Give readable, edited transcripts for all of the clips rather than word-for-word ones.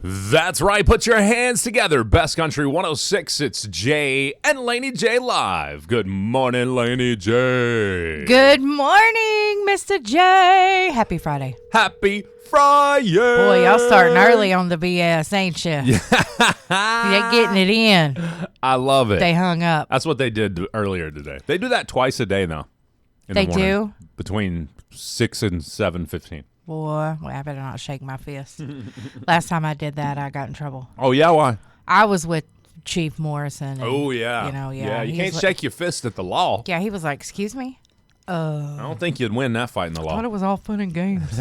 That's right. Put your hands together. Best Country 106. It's Jay and Laney J live. Good morning, Laney J. Good morning, Mr. J. Happy Friday. Happy Friday. Boy, y'all starting early on the BS, ain't you? Yeah. You're getting it in. I love it. They hung up. That's what they did earlier today. They do that twice a day now. They do? Between 6 and 7:15. Boy, well, I better not shake my fist. Last time I did that, I got in trouble. Oh, yeah? Why? I was with Chief Morrison. And, oh, yeah. You know, Yeah, you can't shake your fist at the law. Yeah, he was like, excuse me? I don't think you'd win that fight in the law. I thought it was all fun and games.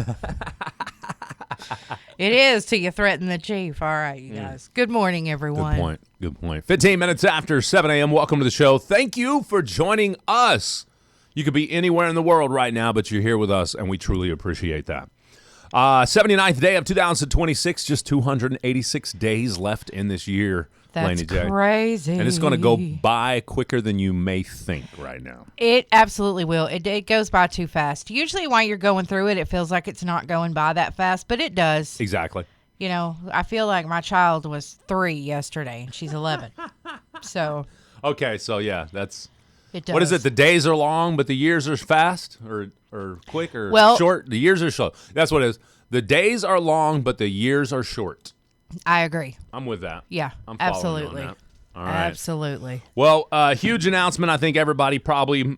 It is till you threaten the chief. All right, you guys. Good morning, everyone. Good point. 15 minutes after 7 a.m. Welcome to the show. Thank you for joining us. You could be anywhere in the world right now, but you're here with us, and we truly appreciate that. 79th day of 2026, just 286 days left in this year. That's Laney J. crazy. And it's going to go by quicker than you may think right now. It absolutely will. It goes by too fast. Usually while you're going through it, it feels like it's not going by that fast, but it does. Exactly. You know, I feel like my child was 3 yesterday, and she's 11. So. Okay, so yeah, that's. It does. What is it? The days are long, but the years are fast, or quick, or short. The years are slow. That's what it is. The days are long, but the years are short. I agree. I'm with that. Yeah, I'm absolutely. On that. All right. Absolutely. Well, huge announcement. I think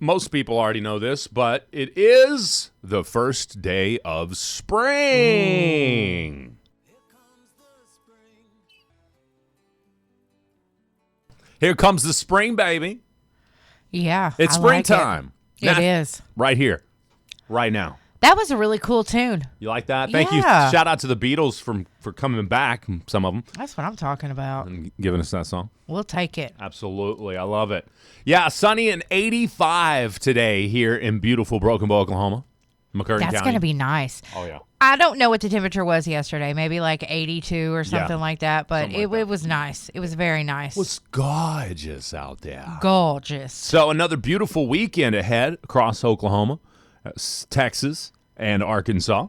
most people already know this, but it is the first day of spring. Here comes the spring, baby. Yeah, it's springtime. It is. Right here. Right now. That was a really cool tune. You like that? Thank you. Yeah. Shout out to the Beatles for coming back, some of them. That's what I'm talking about. And giving us that song. We'll take it. Absolutely. I love it. Yeah, sunny and 85 today here in beautiful Broken Bow, Oklahoma. McCurtain County. That's going to be nice. Oh, yeah. I don't know what the temperature was yesterday. Maybe like 82 or something like that. But it was nice. It was very nice. It was gorgeous out there. Gorgeous. So another beautiful weekend ahead across Oklahoma, Texas, and Arkansas.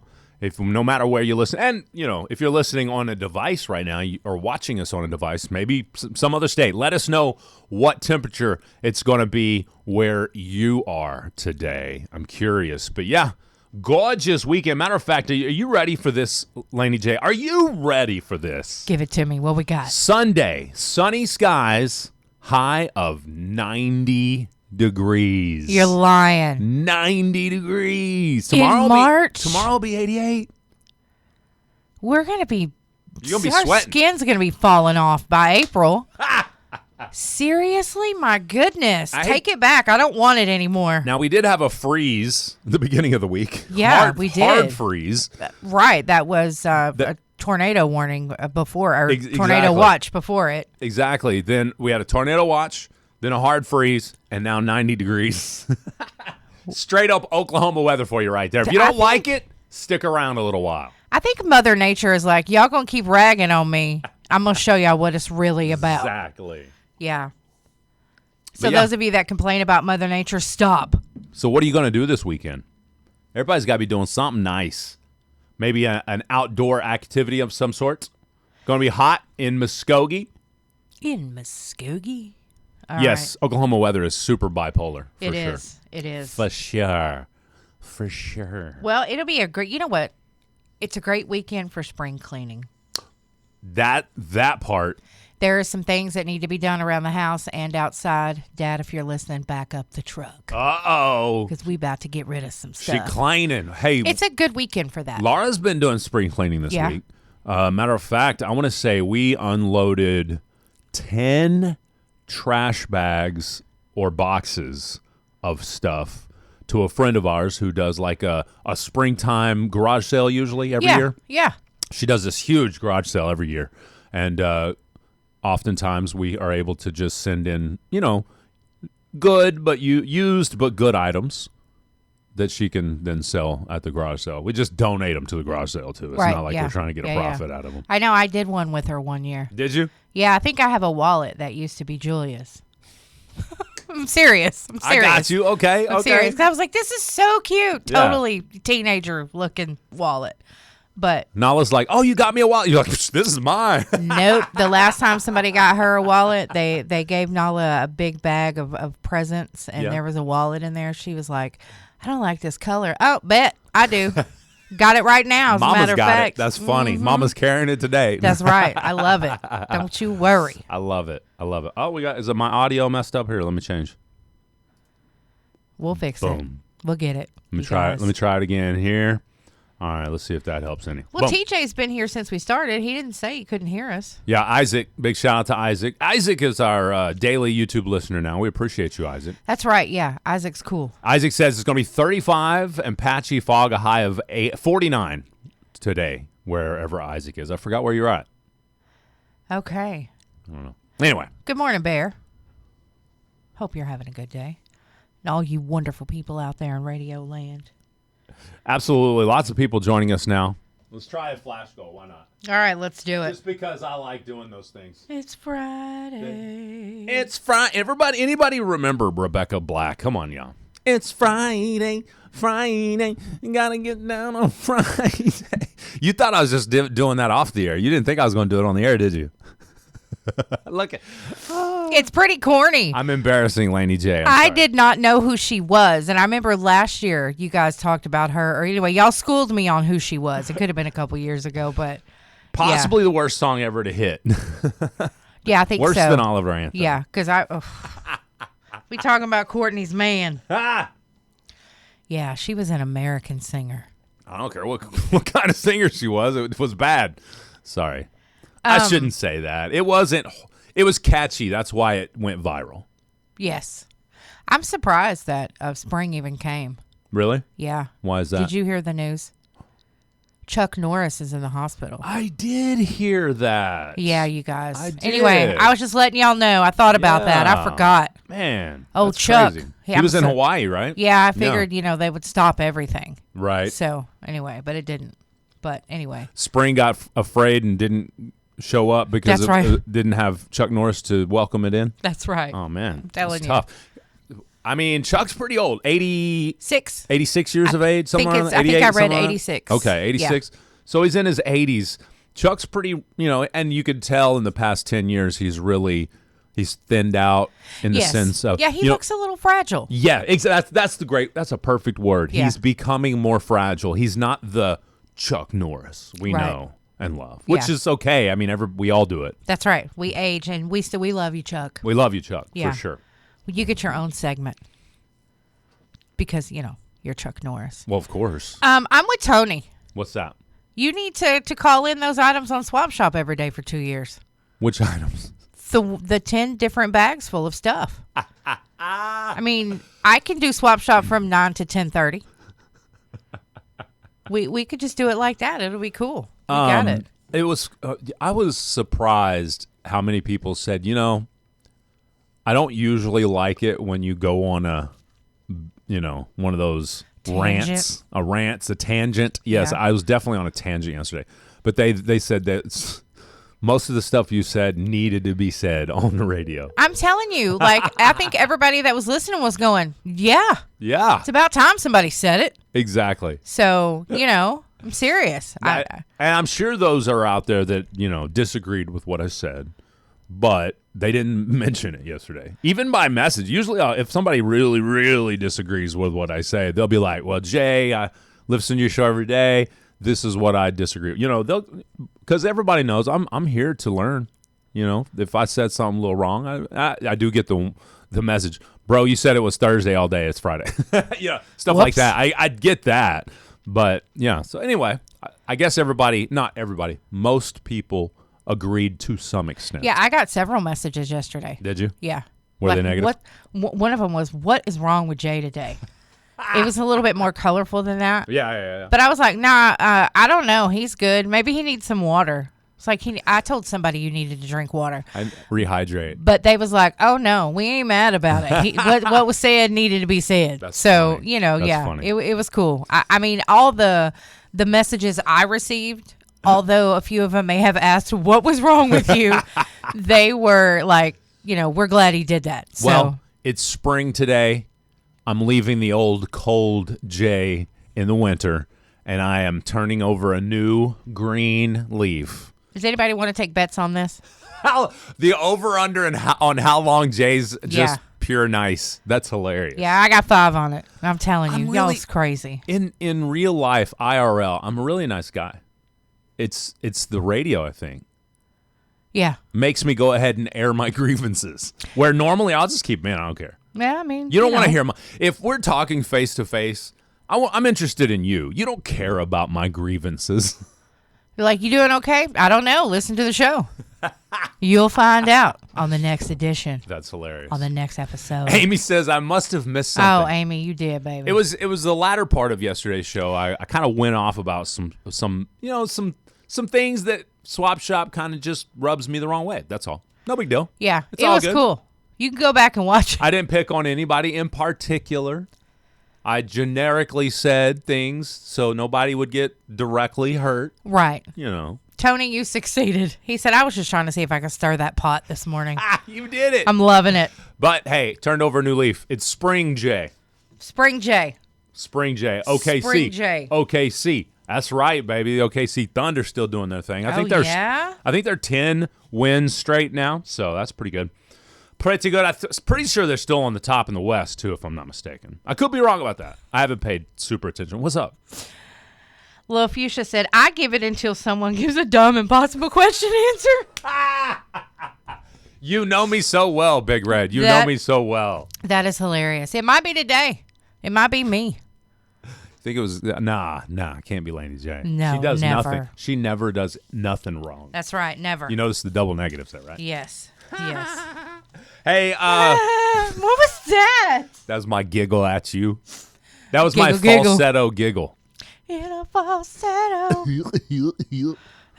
No matter where you listen, and if you're listening on a device right now or watching us on a device, maybe some other state, let us know what temperature it's going to be where you are today. I'm curious, but yeah. Gorgeous weekend. Matter of fact, are you ready for this, Laney J? Are you ready for this? Give it to me. What we got? Sunday, sunny skies, high of 90 degrees. You're lying. 90 degrees. In March? Tomorrow will be 88. We're going to be... You're going to be our sweating. Skin's going to be falling off by April. Seriously? My goodness. Take it back. I don't want it anymore. Now, we did have a freeze at the beginning of the week. Yeah, we did. Hard freeze. Right. That was a tornado warning before, or tornado watch before it. Exactly. Then we had a tornado watch, then a hard freeze, and now 90 degrees. Straight up Oklahoma weather for you right there. If you don't like it, stick around a little while. I think Mother Nature is like, y'all going to keep ragging on me. I'm going to show y'all what it's really about. Exactly. Yeah. So those of you that complain about Mother Nature, stop. So what are you going to do this weekend? Everybody's got to be doing something nice. Maybe an outdoor activity of some sort. Going to be hot in Muskogee. In Muskogee? Yes, right. Oklahoma weather is super bipolar. It is. It is. For sure. For sure. Well, it'll be a great, you know what? It's a great weekend for spring cleaning. That part. There are some things that need to be done around the house and outside. Dad, if you're listening, back up the truck. Uh-oh. Because we about to get rid of some stuff. She cleaning. Hey. It's a good weekend for that. Laura's been doing spring cleaning this week. Matter of fact, I want to say we unloaded 10 trash bags or boxes of stuff to a friend of ours who does like a springtime garage sale usually every year. Yeah. She does this huge garage sale every year. And oftentimes we are able to just send in, good but used but good items that she can then sell at the garage sale. We just donate them to the garage sale too. It's not like we're trying to get a profit out of them. I know. I did one with her one year. Did you? Yeah, I think I have a wallet that used to be Julia's. I'm serious. I got you. Okay. I'm serious. I was like, this is so cute. Totally teenager looking wallet. But Nala's like, oh, you got me a wallet. You're like, this is mine. nope. The last time somebody got her a wallet, they gave Nala a big bag of presents, and there was a wallet in there. She was like, I don't like this color. Oh, bet I do. Got it right now, as Mama's a matter of got fact. it. That's funny. Mama's carrying it today. That's right. I love it. Don't you worry. I love it. Oh, is it my audio messed up here? Let me change. We'll fix Boom. it. We'll get it. Let me try it. Let me try it again here. All right, let's see if that helps any. Well, Boom. TJ's been here since we started. He didn't say he couldn't hear us. Yeah, Isaac. Big shout out to Isaac. Isaac is our daily YouTube listener now. We appreciate you, Isaac. That's right. Yeah, Isaac's cool. Isaac says it's going to be 35 and patchy fog, a high of 49 today, wherever Isaac is. I forgot where you're at. Okay. I don't know. Anyway. Good morning, Bear. Hope you're having a good day. And all you wonderful people out there in Radio Land. Absolutely. Lots of people joining us now. Let's try a flash goal. Why not? All right, let's do it. Just because I like doing those things. It's Friday. It's Friday. Anybody remember Rebecca Black? Come on, y'all. It's Friday. You gotta get down on Friday. You thought I was just doing that off the air. You didn't think I was going to do it on the air, did you? Look at. It's pretty corny. I'm embarrassing Laney J. I did not know who she was. And I remember last year you guys talked about her. Or anyway, y'all schooled me on who she was. It could have been a couple years ago, but. Possibly the worst song ever to hit. Yeah, I think Worse so. than Oliver Anthony. Yeah, because we talking about Courtney's man. Yeah, she was an American singer. I don't care what kind of singer she was. It was bad. Sorry. I shouldn't say that. It wasn't. It was catchy. That's why it went viral. Yes. I'm surprised that spring even came. Really? Yeah. Why is that? Did you hear the news? Chuck Norris is in the hospital. I did hear that. Yeah, you guys. I did. Anyway, I was just letting y'all know. I thought about that. I forgot. Man. Oh, that's Chuck. crazy. He was in Hawaii, right? Yeah, I figured, they would stop everything. Right. So, anyway, but it didn't. But anyway. Spring got afraid and didn't show up because it didn't have Chuck Norris to welcome it in. That's right. Oh, man. I'm telling That's you. tough. I mean, Chuck's pretty old. 86 years of age? I think I read 86. Okay, 86. Yeah. So he's in his 80s. Chuck's pretty, and you could tell in the past 10 years he's thinned out in the sense of. Yeah, he looks a little fragile. Yeah, exactly. That's a perfect word. Yeah. He's becoming more fragile. He's not the Chuck Norris we know and love, which is okay. I mean, we all do it. That's right. We age, and we love you, Chuck. We love you, Chuck, for sure. You get your own segment because, you're Chuck Norris. Well, of course. I'm with Tony. What's that? You need to call in those items on Swap Shop every day for 2 years. Which items? The 10 different bags full of stuff. I mean, I can do Swap Shop from 9 to 10:30. We could just do it like that. It'll be cool. We got it. It was. I was surprised how many people said, I don't usually like it when you go on one of those tangent. A tangent. Yes, I was definitely on a tangent yesterday. But they said that most of the stuff you said needed to be said on the radio. I'm telling you, I think everybody that was listening was going, yeah. It's about time somebody said it. Exactly. So, I'm serious. And I'm sure those are out there that, disagreed with what I said, but they didn't mention it yesterday. Even by message. Usually if somebody really, really disagrees with what I say, they'll be like, well, Jay, I listen to your show every day. This is what I disagree with. Because everybody knows I'm here to learn. If I said something a little wrong, I do get the message. Bro, you said it was Thursday all day. It's Friday. Stuff like that. I get that. But, yeah. So, anyway, I guess not everybody, most people agreed to some extent. Yeah, I got several messages yesterday. Did you? Yeah. Were they negative? One of them was, what is wrong with Jay today? It was a little bit more colorful than that. Yeah. But I was like, nah, I don't know. He's good. Maybe he needs some water. It's like I told somebody you needed to drink water. And rehydrate. But they was like, oh, no, we ain't mad about it. What was said needed to be said. That's so, funny. That's funny. It was cool. I mean, all the messages I received, although a few of them may have asked, what was wrong with you? They were like, we're glad he did that. So. Well, it's spring today. I'm leaving the old cold Jay in the winter, and I am turning over a new green leaf. Does anybody want to take bets on this? The over-under on how long Jay's just pure nice. That's hilarious. Yeah, I got 5 on it. I'm telling you. Y'all's crazy. In real life, IRL, I'm a really nice guy. It's the radio, I think. Yeah. Makes me go ahead and air my grievances. Where normally I'll just keep, man, I don't care. Yeah, I mean. You don't want to hear if we're talking face to face, I'm interested in you. You don't care about my grievances. You're like, you doing okay? I don't know. Listen to the show. You'll find out on the next edition. That's hilarious. On the next episode. Amy says, I must have missed something. Oh, Amy, you did, baby. It was the latter part of yesterday's show. I kind of went off about some things that Swap Shop kind of just rubs me the wrong way. That's all. No big deal. Yeah, it's it all was good. Cool. You can go back and watch it. I didn't pick on anybody in particular. I generically said things so nobody would get directly hurt. Right. You know. Tony, you succeeded. He said, I was just trying to see if I could stir that pot this morning. You did it. I'm loving it. But, hey, turned over a new leaf. It's Spring J. Spring J. Spring J. OKC. Spring J. OKC. That's right, baby. The OKC Thunder still doing their thing. I think they're 10 wins straight now, so that's pretty good. Pretty good. I'm pretty sure they're still on the top in the West, too, if I'm not mistaken. I could be wrong about that. I haven't paid super attention. What's up? Lil Fuchsia said, I give it until someone gives a dumb, impossible question answer. You know me so well, Big Red. You know me so well. That is hilarious. It might be today. It might be me. I think it was, nah, it can't be Laney J. No, she does never. nothing. She never does nothing wrong. That's right, never. You notice the double negatives there, right? Yes. Hey, what was that? That was my giggle at you. That was Giggle, my giggle. falsetto giggle. In a falsetto.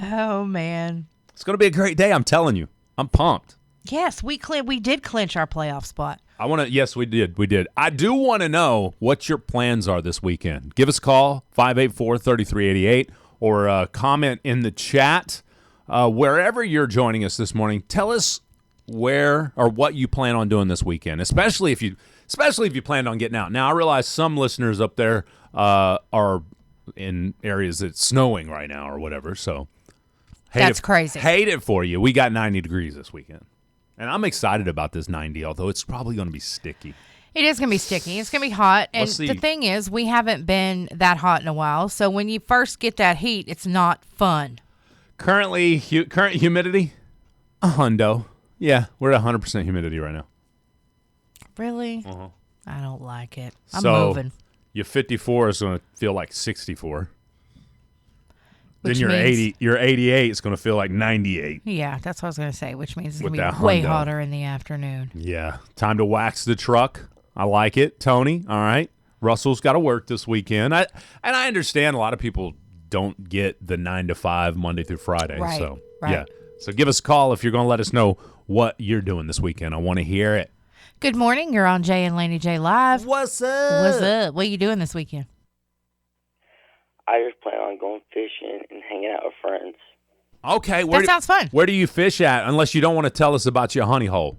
Oh, man. It's going to be a great day, I'm telling you. I'm pumped. Yes, we did clinch our playoff spot. Yes, we did. I do want to know what your plans are this weekend. Give us a call, 584-3388, or comment in the chat. Wherever you're joining us this morning, tell us where or what you plan on doing this weekend, especially if you plan on getting out. Now, I realize some listeners up there are in areas that's snowing right now or whatever, so that's crazy. Hate it for you. We got 90 degrees this weekend, and I'm excited about this 90, although it's probably going to be sticky. It is going to be sticky. It's going to be hot, and the thing is, we haven't been that hot in a while, so when you first get that heat, it's not fun. Current humidity, a hundo. Yeah, we're at 100% humidity right now. Really? Uh-huh. I don't like it. I'm so, moving. Your 54 is going to feel like 64. Which then means, your 88 is going to feel like 98. Yeah, that's what I was going to say, which means it's going to be way hotter in the afternoon. Yeah. Time to wax the truck. I like it. Tony, all right. Russell's got to work this weekend. I understand a lot of people don't get the 9 to 5 Monday through Friday. Right. So, right. Yeah. So give us a call if you're going to let us know what you're doing this weekend. I want to hear it. Good morning. You're on Jay and Laney J Live. What's up? What's up? What are you doing this weekend? I just plan on going fishing and hanging out with friends. Okay. That sounds fun. Where do you fish at, unless you don't want to tell us about your honey hole?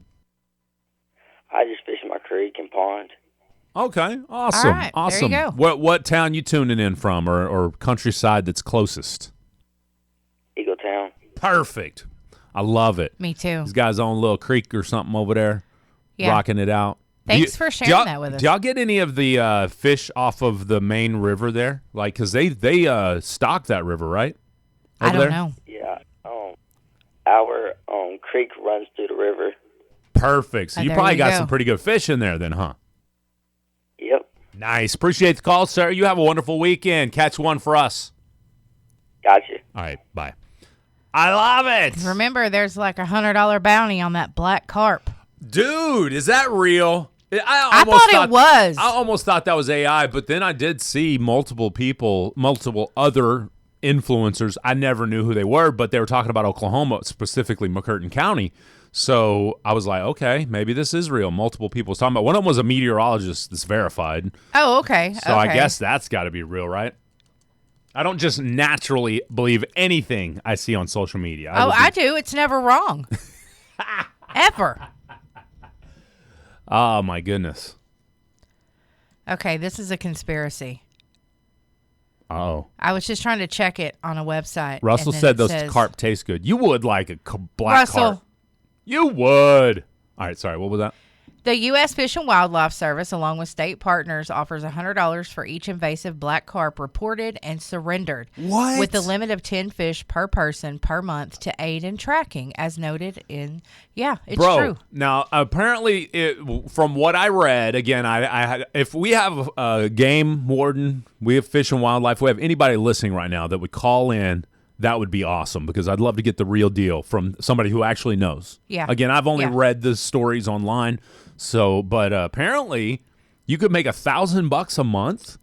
I just fish in my creek and pond. Okay. Awesome. All right, awesome. there you go. What town you tuning in from or countryside that's closest? Eagletown. Perfect. I love it. Me too. He's got his own little creek or something over there, rocking it out. Thanks for sharing that with us. Do y'all get any of the fish off of the main river there? Like, because they stock that river, right? I don't know. Yeah. Our creek runs through the river. Perfect. So you probably got some pretty good fish in there then, huh? Yep. Nice. Appreciate the call, sir. You have a wonderful weekend. Catch one for us. Gotcha. All right. Bye. I love it. Remember, there's like $100 bounty on that black carp. Dude, is that real? I thought it was. I almost thought that was AI, but then I did see multiple other influencers. I never knew who they were, but they were talking about Oklahoma, specifically McCurtain County. So I was like, okay, maybe this is real. Multiple people was talking about. One of them was a meteorologist that's verified. Oh, okay. So I guess that's got to be real, right? I don't just naturally believe anything I see on social media. I do. It's never wrong. Ever. Oh, my goodness. Okay, this is a conspiracy. Oh. I was just trying to check it on a website. Russell and then said it those says- carp taste good. You would like a black Russell. carp. You would. All right, sorry. What was that? The U.S. Fish and Wildlife Service, along with state partners, offers $100 for each invasive black carp reported and surrendered. What? With a limit of 10 fish per person per month to aid in tracking, as noted in. Yeah, it's true. Now apparently, from what I read, again, if we have a game warden, we have Fish and Wildlife, we have anybody listening right now that would call in. That would be awesome because I'd love to get the real deal from somebody who actually knows. Yeah. Again, I've only Yeah. read the stories online, but apparently you could make $1,000 a month.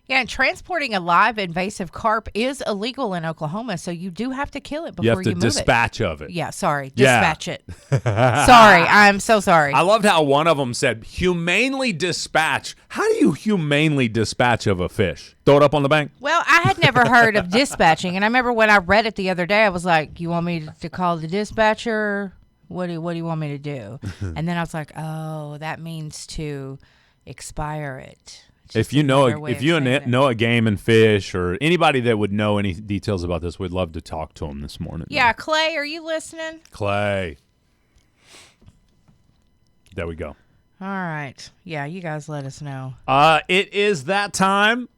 Yeah, and transporting a live invasive carp is illegal in Oklahoma, so you do have to kill it before You have to move dispatch of it. Yeah, sorry. Yeah. Dispatch it. Sorry. I'm so sorry. I loved how one of them said, humanely dispatch. How do you humanely dispatch of a fish? Throw it up on the bank? Well, I had never heard of dispatching, and I remember when I read it the other day, I was like, you want me to call the dispatcher? What do you want me to do? And then I was like, oh, that means to expire it. If you know it. know a game and fish or anybody that would know any details about this, we'd love to talk to them this morning. Yeah, Clay, are you listening? Clay. There we go. All right. Yeah, you guys let us know. It is that time.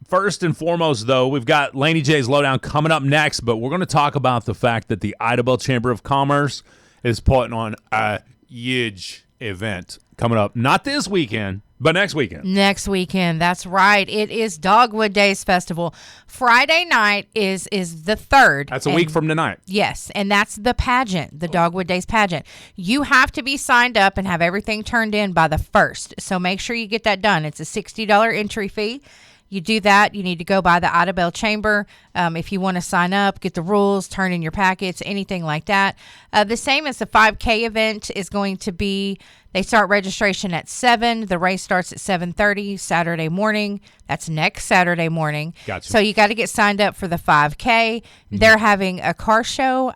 First and foremost, though, we've got Laney J's Lowdown coming up next, but we're going to talk about the fact that the Idabel Chamber of Commerce is putting on a huge event coming up. Not this weekend, but next weekend. Next weekend, that's right. It is Dogwood Days Festival. Friday night is the 3rd. That's a week from tonight. Yes, and that's the pageant, the Dogwood Days pageant. You have to be signed up and have everything turned in by the 1st, so make sure you get that done. It's a $60 entry fee. You do that, you need to go by the Idabel Chamber. If you want to sign up, get the rules, turn in your packets, anything like that. The same as the 5K event is going to be, they start registration at 7. The race starts at 7:30 Saturday morning. That's next Saturday morning. Gotcha. So you got to get signed up for the 5K. They're having a car show.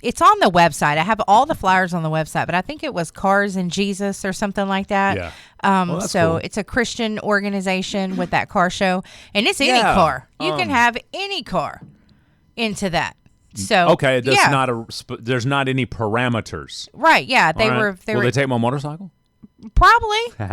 It's on the website. I have all the flyers on the website, but I think it was Cars and Jesus or something like that. Yeah. So cool. it's a Christian organization with that car show, and it's any Yeah. car. You can have any car into that. So Okay, that's yeah. not there's not any parameters. Right, yeah. They All right. were Will they take my motorcycle? probably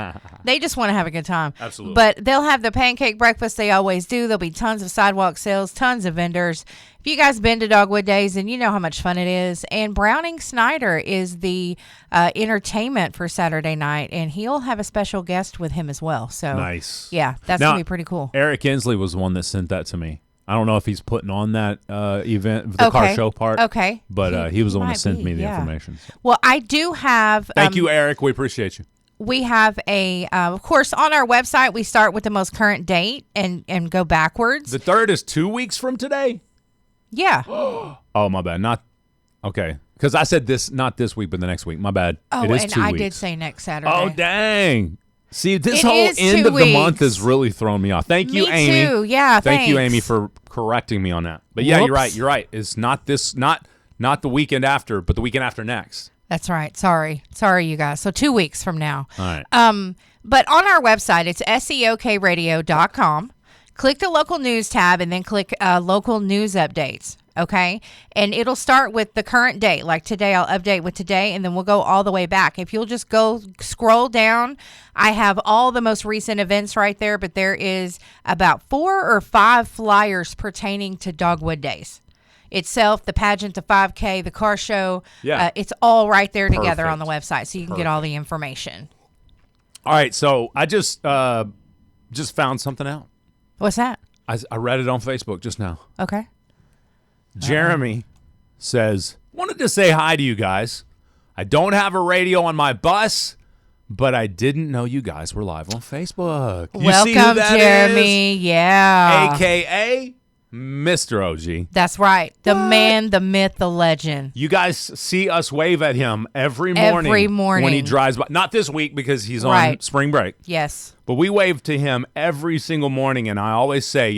they just want to have a good time. Absolutely. But they'll have the pancake breakfast they always do. There'll be tons of sidewalk sales, tons of vendors. If you guys been to Dogwood Days, then you know how much fun it is. And Browning Snyder is the entertainment for Saturday night, and he'll have a special guest with him as well. So Nice. yeah, that's Now, gonna be pretty cool. Eric Inslee was the one that sent that to me. I don't know if he's putting on that event, the car show part. Okay. But he was the one that might sent be, me the yeah. information. So. Well, I do have. Thank you, Eric. We appreciate you. We have of course, on our website, we start with the most current date and go backwards. The 3rd is 2 weeks from today. Yeah. Oh, my bad. Okay. Because I said not this week, but the next week. My bad. Oh, it is and 2 I weeks. did say next Saturday. Oh, dang. See, this It whole is end 2 of the month weeks. has really thrown me off. Thank you, Me Amy. too. Yeah, Thank you, thanks. Amy, for correcting me on that. But yeah, you're right. Whoops. You're right. It's not the weekend after, but the weekend after next. That's right. Sorry, you guys. So 2 weeks from now. All right. But on our website, it's seokradio.com. Click the local news tab and then click local news updates. Okay. And it'll start with the current date. Like today, I'll update with today, and then we'll go all the way back. If you'll just go scroll down, I have all the most recent events right there, but there is about 4 or 5 flyers pertaining to Dogwood Days itself, the pageant, the 5K, the car show. Yeah. It's all right there together Perfect. on the website, so you can get all the information. All right. So I just found something out. What's that? I read it on Facebook just now. Okay. Jeremy says, wanted to say hi to you guys. I don't have a radio on my bus, but I didn't know you guys were live on Facebook. You see who Welcome, that Jeremy. is? Yeah. AKA Mr. OG. That's right. The man, the myth, the legend. You guys see us wave at him every morning. Every morning. When he drives by. Not this week because he's on Right. spring break. Yes. But we wave to him every single morning, and I always say,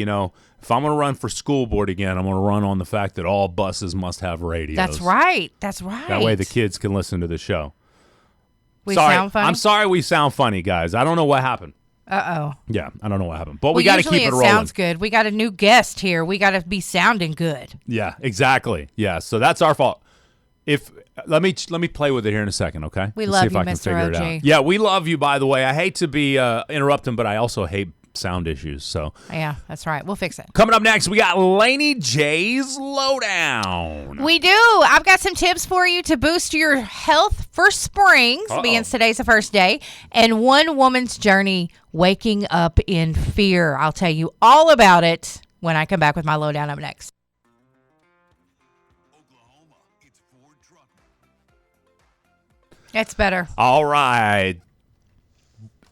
if I'm going to run for school board again, I'm going to run on the fact that all buses must have radios. That's right. That's right. That way the kids can listen to the show. We sorry. sound funny? I'm sorry we sound funny, guys. I don't know what happened. Uh-oh. Yeah, I don't know what happened. But we got to keep it rolling. Sounds good. We got a new guest here. We got to be sounding good. Yeah, exactly. Yeah, so that's our fault. Let me play with it here in a second, okay? We Let's love see if you, I can Mr. figure it OG. out. Yeah, we love you, by the way. I hate to be interrupting, but I also hate sound issues. So yeah, that's right. We'll fix it. Coming up next, we got Laney J's Lowdown. We do. I've got some tips for you to boost your health for spring, being today's the first day, and one woman's journey waking up in fear. I'll tell you all about it when I come back with my Lowdown up next. It's better. All right.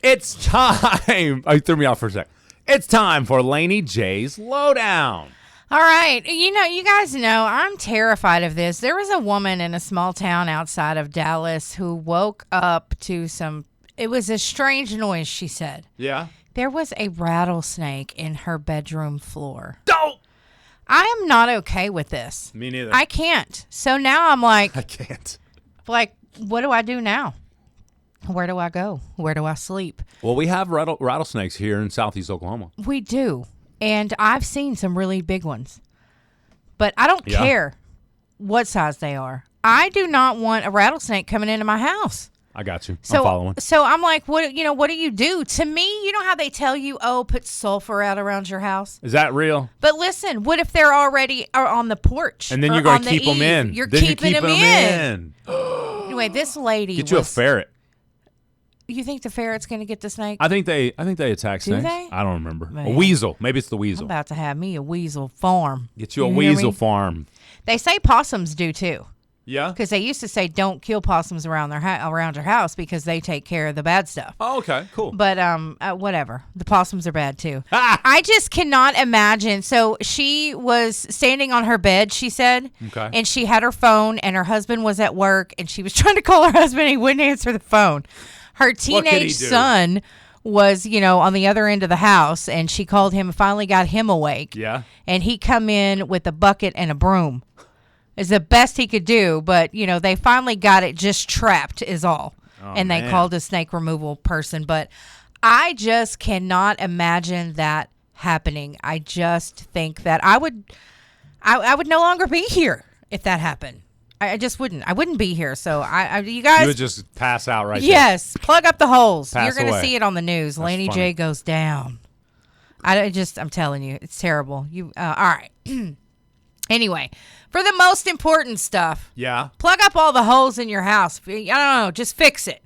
It's time. Oh, you threw me off for a sec. It's time for Laney J's Lowdown. All right. You guys know I'm terrified of this. There was a woman in a small town outside of Dallas who woke up to it was a strange noise, she said. Yeah. There was a rattlesnake in her bedroom floor. Don't. I am not okay with this. Me neither. I can't. So now I'm like, I can't. Like, what do I do now? Where do I go? Where do I sleep? Well, we have rattlesnakes here in southeast Oklahoma. We do. And I've seen some really big ones. But I don't care what size they are. I do not want a rattlesnake coming into my house. I got you. I'm following. So I'm like, what do you do? To me, you know how they tell you, put sulfur out around your house? Is that real? But listen, what if they're already on the porch? And then you're going to keep them in. You're keeping them in. Anyway, this lady Get you a ferret. You think the ferret's going to get the snake? I think they attack snakes. Do they? I don't remember. Man. A weasel. Maybe it's the weasel. I'm about to have me a weasel farm. Get you a weasel farm. They say possums do too. Yeah? Because they used to say don't kill possums around around your house because they take care of the bad stuff. Oh, okay. Cool. But whatever. The possums are bad too. I just cannot imagine. So she was standing on her bed, she said. Okay. And she had her phone and her husband was at work and she was trying to call her husband. He wouldn't answer the phone. Her teenage son was, on the other end of the house, and she called him and finally got him awake. Yeah. And he come in with a bucket and a broom. It's the best he could do, but, they finally got it just trapped is all. Oh, and they called a snake removal person. But I just cannot imagine that happening. I just think that I would no longer be here if that happened. I just wouldn't. I wouldn't be here. So you guys. You would just pass out right Yes. Plug up the holes. Pass You're going to away. see it on the news. Laney J goes down. I'm telling you, it's terrible. All right. Anyway, for the most important stuff. Yeah. Plug up all the holes in your house. I don't know. Just fix it.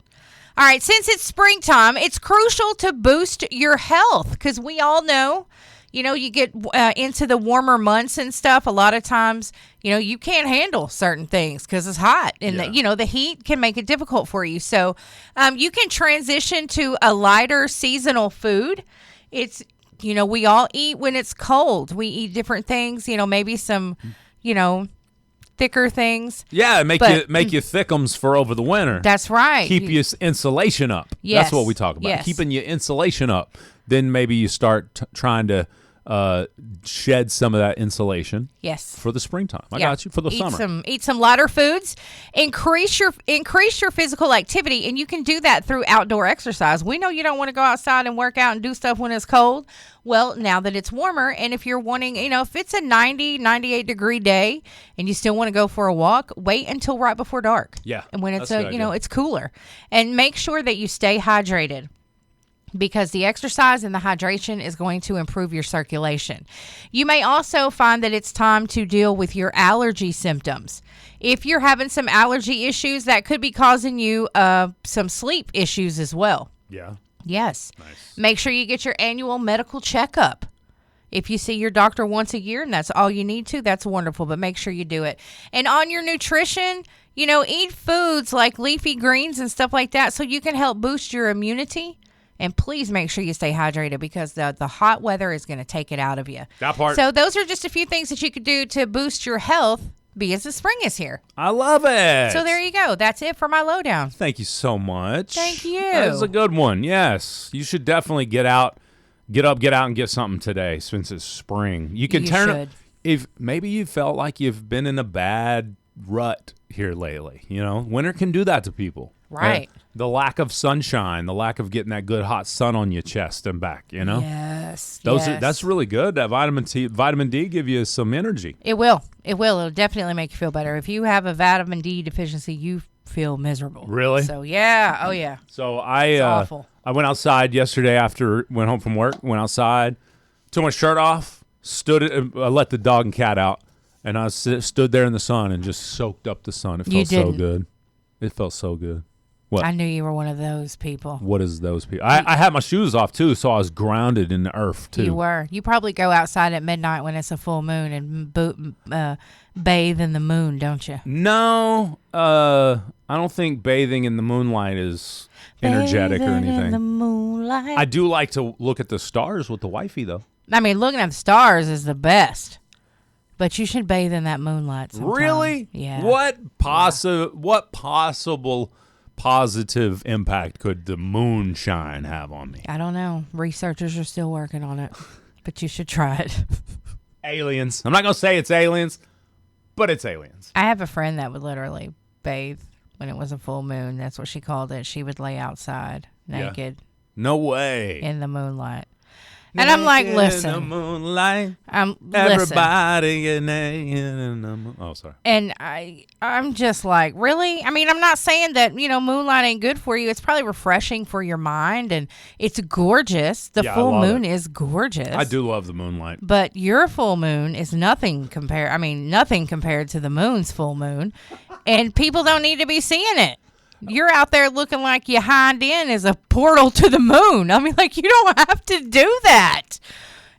All right. Since it's springtime, it's crucial to boost your health because we all know. You get into the warmer months and stuff. A lot of times, you can't handle certain things because it's hot. And, the heat can make it difficult for you. So you can transition to a lighter seasonal food. It's, we all eat when it's cold. We eat different things, maybe some, thicker things. Yeah, make you thickums for over the winter. That's right. Keep your insulation up. Yes. That's what we talk about. Yes. Keeping your insulation up. Then maybe you start trying to shed some of that insulation. Yes. For the springtime. I got you. For the summer. Eat some lighter foods. Increase your physical activity, and you can do that through outdoor exercise. We know you don't want to go outside and work out and do stuff when it's cold. Well, now that it's warmer, and if you're wanting, if it's a 90, 98 degree day and you still want to go for a walk, wait until right before dark. Yeah. And when it's it's cooler. And make sure that you stay hydrated. Because the exercise and the hydration is going to improve your circulation. You may also find that it's time to deal with your allergy symptoms. If you're having some allergy issues, that could be causing you some sleep issues as well. Yeah. Yes. Nice. Make sure you get your annual medical checkup. If you see your doctor once a year and that's all you need to, that's wonderful, but make sure you do it. And on your nutrition, eat foods like leafy greens and stuff like that so you can help boost your immunity. And please make sure you stay hydrated because the hot weather is going to take it out of you. That part. So those are just a few things that you could do to boost your health because the spring is here. I love it. So there you go. That's it for my lowdown. Thank you so much. Thank you. That was a good one. yes. You should definitely get up, and get something today since it's spring. You can turn it. If maybe you felt like you've been in a bad rut here lately, winter can do that to people. Right. The lack of sunshine, the lack of getting that good hot sun on your chest and back, you know? Yes. That's really good. That vitamin D give you some energy. It will. It'll definitely make you feel better. If you have a vitamin D deficiency, you feel miserable. Really? So, yeah. Oh, yeah. So It's awful. I went outside yesterday went home from work, went outside, took my shirt off, I let the dog and cat out, and I stood there in the sun and just soaked up the sun. It felt so good. It felt so good. What? I knew you were one of those people. What is those people? I had my shoes off, too, so I was grounded in the earth, too. You were. You probably go outside at midnight when it's a full moon and bathe in the moon, don't you? No, I don't think bathing in the moonlight is energetic or anything. In the moonlight. I do like to look at the stars with the wifey, though. I mean, looking at the stars is the best. But you should bathe in that moonlight sometime. Really? Yeah. What possible positive impact could the moonshine have on me? I don't know. Researchers are still working on it. But you should try it. Aliens. I'm not going to say it's aliens, but it's aliens. I have a friend that would literally bathe when it was a full moon. That's what she called it. She would lay outside naked. No way. In the moonlight. And I'm like, listen. In the moonlight. Listen. Everybody get naked in the moon. Oh, sorry. And I'm just like, really? I mean, I'm not saying that, moonlight ain't good for you. It's probably refreshing for your mind, and it's gorgeous. The full moon is gorgeous. I do love the moonlight. But your full moon is nothing compared to the moon's full moon. And people don't need to be seeing it. You're out there looking like your hind end is a portal to the moon. I mean, like, you don't have to do that.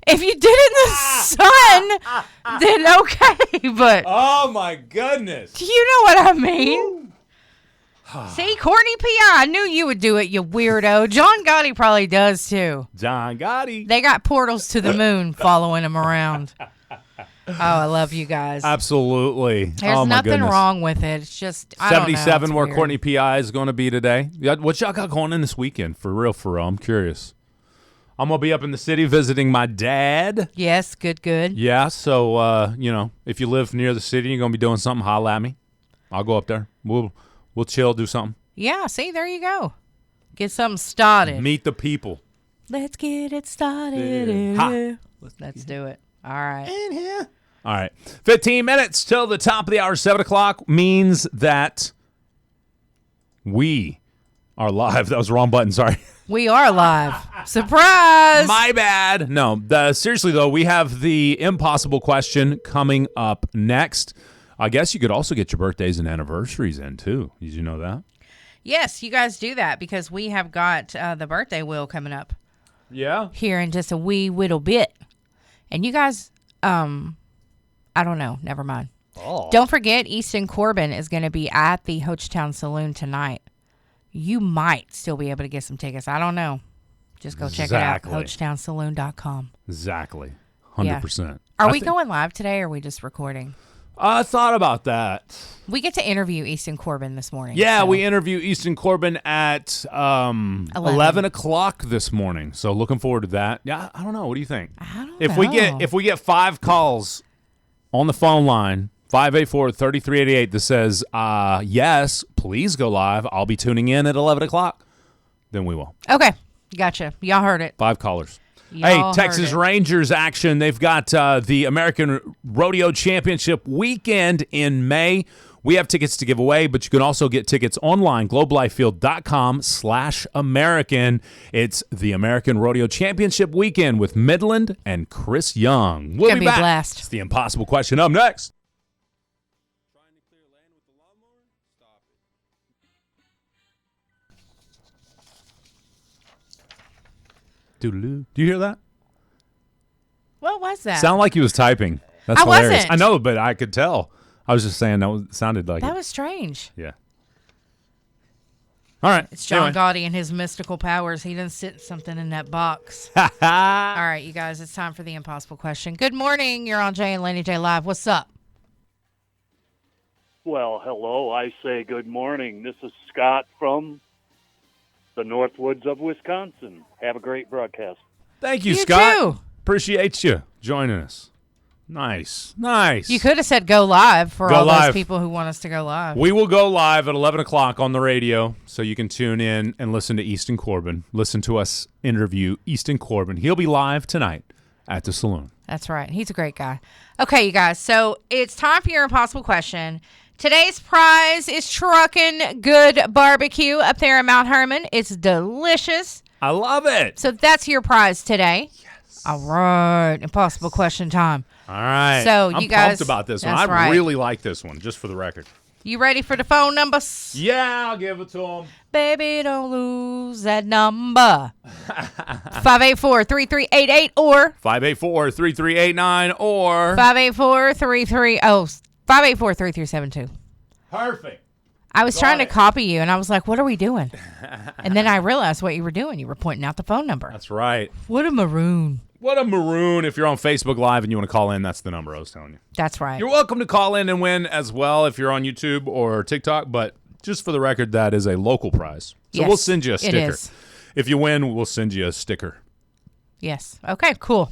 If you did it in the sun, then okay. But oh my goodness, you know what I mean. See, Courtney P.I., I knew you would do it, you weirdo. John Gotti probably does too. John Gotti. They got portals to the moon following him around. Oh, I love you guys. Absolutely. There's nothing wrong with it. It's just, I don't know. 77 where Courtney P.I. is going to be today. What y'all got going in this weekend? For real. I'm curious. I'm going to be up in the city visiting my dad. Yes, good. Yeah, so, if you live near the city, you're going to be doing something, holla at me. I'll go up there. We'll chill, do something. Yeah, see, there you go. Get something started. Meet the people. Let's get it started. Let's do it. All right. In here. All right. 15 minutes till the top of the hour. 7 o'clock means that we are live. That was the wrong button. Sorry. We are live. Surprise. My bad. No. Seriously, though, we have the impossible question coming up next. I guess you could also get your birthdays and anniversaries in, too. Did you know that? Yes, you guys do that because we have got the birthday wheel coming up. Yeah. Here in just a wee little bit. And you guys, I don't know. Never mind. Oh. Don't forget, Easton Corbin is going to be at the Hochtown Saloon tonight. You might still be able to get some tickets. I don't know. Just go check it out. HochtownSaloon.com. Exactly. 100%. Yeah. Are we going live today or are we just recording? I thought about that. We get to interview Easton Corbin this morning. Yeah, we interview Easton Corbin at 11 o'clock this morning. So looking forward to that. Yeah, I don't know. What do you think? I don't know. If we get 5 calls on the phone line, 584-3388 that says, yes, please go live. I'll be tuning in at 11 o'clock. Then we will. Okay. Gotcha. Y'all heard it. 5 callers. Y'all hey, Texas Rangers action. They've got the American Rodeo Championship weekend in May. We have tickets to give away, but you can also get tickets online, globelifefield.com/American. It's the American Rodeo Championship weekend with Midland and Chris Young. We'll be back. Blast. It's the impossible question up next. Trying to clear land with the lawnmower? Stop it. Doodaloo. Do you hear that? What was that? Sound like he was typing. That's I hilarious. wasn't. I know, but I could tell. I was just saying sounded like that it. was strange. Yeah. All right. It's John Gotti and his mystical powers. He done sit something in that box. All right, you guys, it's time for the impossible question. Good morning. You're on Jay and Laney J Live. What's up? Well, hello. I say good morning. This is Scott from the Northwoods of Wisconsin. Have a great broadcast. Thank you, You Scott. too. Appreciate you joining us. Nice. Nice. You could have said go live for Go all live. those people who want us to go live. We will go live at 11 o'clock on the radio, so you can tune in and listen to Easton Corbin. Listen to us interview Easton Corbin. He'll be live tonight at the Saloon. That's right. He's a great guy. Okay, you guys. So it's time for your impossible question. Today's prize is Truckin' Good Barbecue up there in Mount Herman. It's delicious. I love it. So that's your prize today. Yes. All right. Impossible question time. All right. So I'm you guys, pumped about this one. that's I right. really like this one, just for the record. You ready for the phone numbers? Yeah, I'll give it to him. Baby, don't lose that number. 584-3388 or 584-3389 or 584-3372. Perfect. I was trying to it. copy you, and I was like, what are we doing? And then I realized what you were doing. You were pointing out the phone number. That's right. What a maroon. What a maroon. If you're on Facebook Live and you want to call in, that's the number I was telling you. That's right. You're welcome to call in and win as well if you're on YouTube or TikTok, but just for the record, that is a local prize. So Yes, we'll send you a it sticker. is. If you win, we'll send you a sticker. Yes. Okay, cool.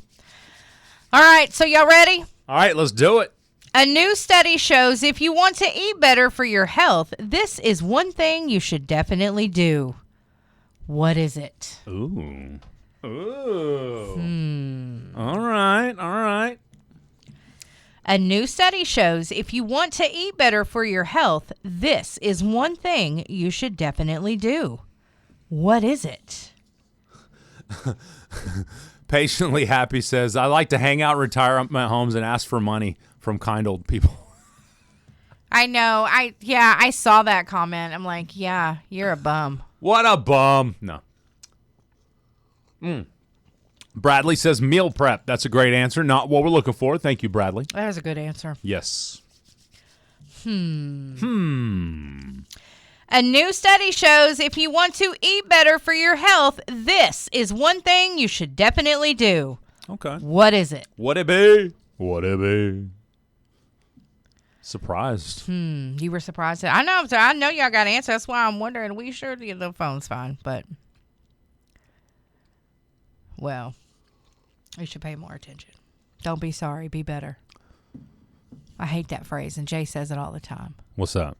All right, so y'all ready? All right, let's do it. A new study shows if you want to eat better for your health, this is one thing you should definitely do. What is it? Ooh. All right, all right. A new study shows if you want to eat better for your health, this is one thing you should definitely do. What is it? Patiently Happy says, I like to hang out in retirement homes and ask for money from kind old people. I know. I saw that comment. I'm like, yeah, you're a bum. What a bum. No. Bradley says meal prep. That's a great answer. Not what we're looking for. Thank you, Bradley. That was a good answer. Yes. A new study shows if you want to eat better for your health, this is one thing you should definitely do. Okay. What is it? Would it be? Would it be? Surprised. You were surprised. I know y'all got an answer. That's why I'm wondering. We sure the phone's fine, but well, we should pay more attention. Don't be sorry. Be better. I hate that phrase, and Jay says it all the time. What's up?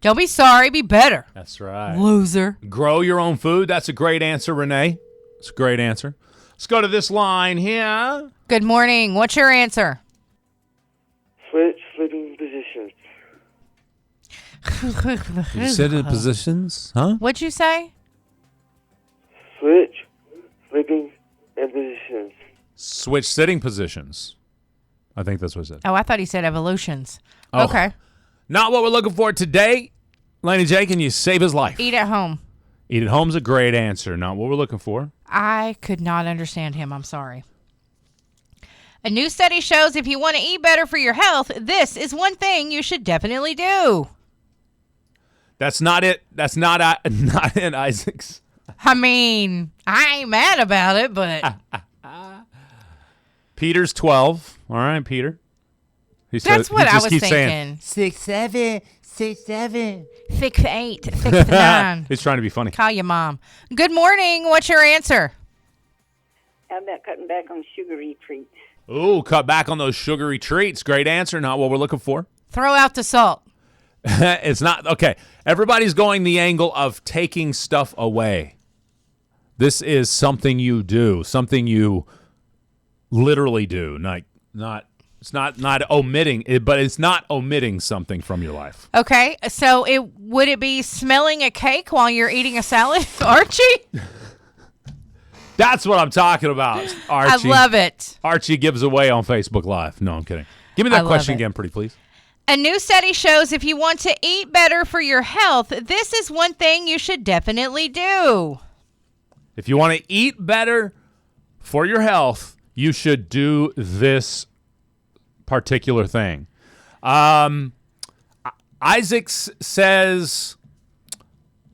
Don't be sorry. Be better. That's right. Loser. Grow your own food. That's a great answer, Renee. It's a great answer. Let's go to this line here. Good morning. What's your answer? Switch flipping positions. You said in positions, huh? What'd you say? Switch flipping and positions. Switch sitting positions. I think that's what it said. Oh, I thought he said evolutions. Oh. Okay. Not what we're looking for today. Laney J, can you save his life? Eat at home. Eat at home's a great answer. Not what we're looking for. I could not understand him. I'm sorry. A new study shows if you want to eat better for your health, this is one thing you should definitely do. That's not it. That's not it, Isaacs. I mean, I ain't mad about it, but Peter's 12. All right, Peter. that's what I was thinking. 6'7", 6'7". 6'8", 6'9". He's trying to be funny. Call your mom. Good morning. What's your answer? How about cutting back on sugary treats? Ooh, cut back on those sugary treats. Great answer. Not what we're looking for. Throw out the salt. It's not. Okay. Everybody's going the angle of taking stuff away. This is something you do, something you literally do. It's not omitting it, but it's not omitting something from your life. Okay, so would it be smelling a cake while you're eating a salad, Archie? That's what I'm talking about, Archie. I love it. Archie gives away on Facebook Live. No, I'm kidding. Give me that love question it. again, pretty please. A new study shows if you want to eat better for your health, this is one thing you should definitely do. If you want to eat better for your health, you should do this particular thing. Isaacs says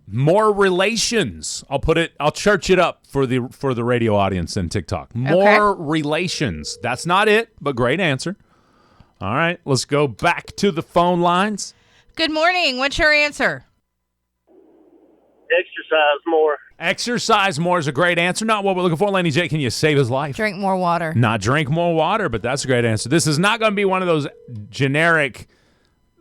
more relations. I'll church it up for the radio audience and TikTok. More relations. That's not it, but great answer. All right, let's go back to the phone lines. Good morning. What's your answer? Exercise more. Exercise more is a great answer. Not what we're looking for. Laney J, can you save his life? Drink more water. Not drink more water, but that's a great answer. This is not going to be one of those generic,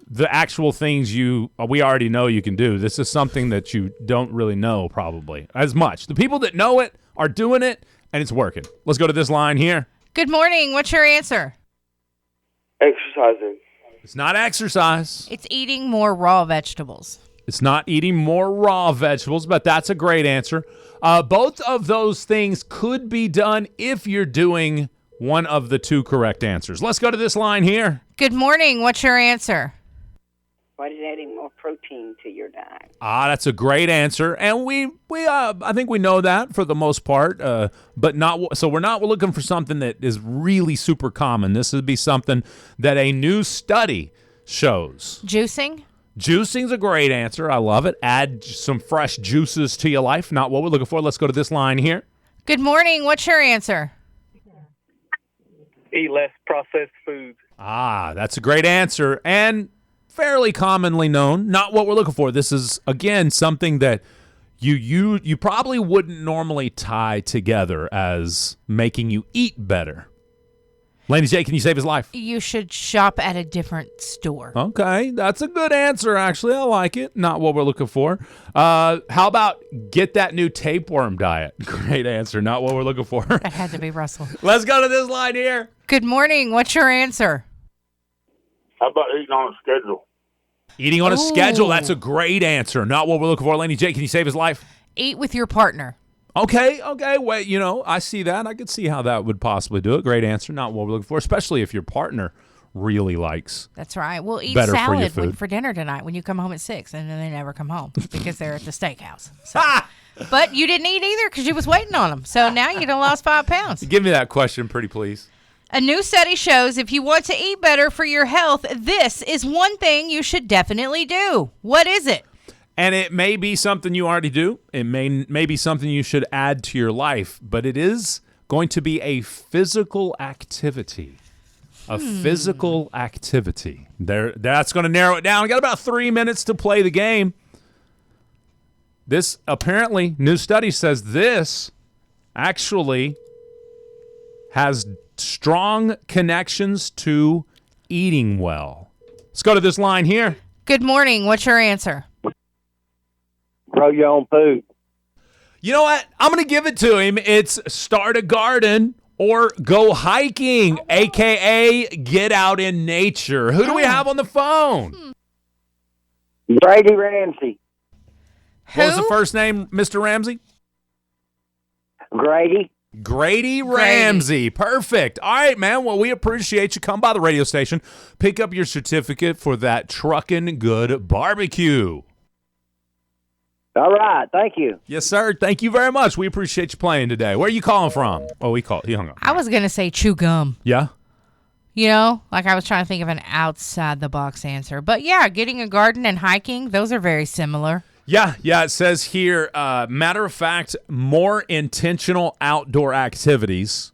the actual things we already know you can do. This is something that you don't really know probably as much. The people that know it are doing it, and it's working. Let's go to this line here. Good morning. What's your answer? Exercising. It's not exercise. It's eating more raw vegetables. It's not eating more raw vegetables, but that's a great answer. Both of those things could be done if you're doing one of the two correct answers. Let's go to this line here. Good morning. What's your answer? What is adding more protein to your diet? That's a great answer, and we I think we know that for the most part, but not. So we're not looking for something that is really super common. This would be something that a new study shows. Juicing? Juicing's a great answer. I love it. Add some fresh juices to your life. Not what we're looking for. Let's go to this line here. Good morning. What's your answer? Eat less processed foods. That's a great answer and fairly commonly known. Not what we're looking for. This is, again, something that you probably wouldn't normally tie together as making you eat better. Laney J, can you save his life? You should shop at a different store. Okay, that's a good answer, actually. I like it. Not what we're looking for. How about get that new tapeworm diet? Great answer. Not what we're looking for. That had to be Russell. Let's go to this line here. Good morning. What's your answer? How about eating on a schedule? Eating on a schedule. That's a great answer. Not what we're looking for. Laney J, can you save his life? Eat with your partner. Okay. Wait, I see that. I could see how that would possibly do it. Great answer. Not what we're looking for, especially if your partner really likes. That's right. We'll eat better for your salad food. for dinner tonight when you come home at 6, and then they never come home because they're at the steakhouse. So. But you didn't eat either because you was waiting on them. So now you done lost 5 pounds. Give me that question, pretty please. A new study shows if you want to eat better for your health, this is one thing you should definitely do. What is it? And it may be something you already do. It may be something you should add to your life, but it is going to be a physical activity. A physical activity. That's going to narrow it down. We got about 3 minutes to play the game. This apparently, new study says this actually has strong connections to eating well. Let's go to this line here. Good morning. What's your answer? Grow your own food. You know what? I'm going to give it to him. It's start a garden or go hiking, a.k.a. get out in nature. Who do we have on the phone? Brady Ramsey. What was the first name, Mr. Ramsey? Grady Ramsey. Perfect. All right, man. Well, we appreciate you. Come by the radio station. Pick up your certificate for that Truckin' Good barbecue. All right. Thank you. Yes, sir. Thank you very much. We appreciate you playing today. Where are you calling from? Oh, he hung up. I was going to say chew gum. Yeah? You know, like I was trying to think of an outside-the-box answer. But, yeah, getting a garden and hiking, those are very similar. Yeah, it says here, matter of fact, more intentional outdoor activities,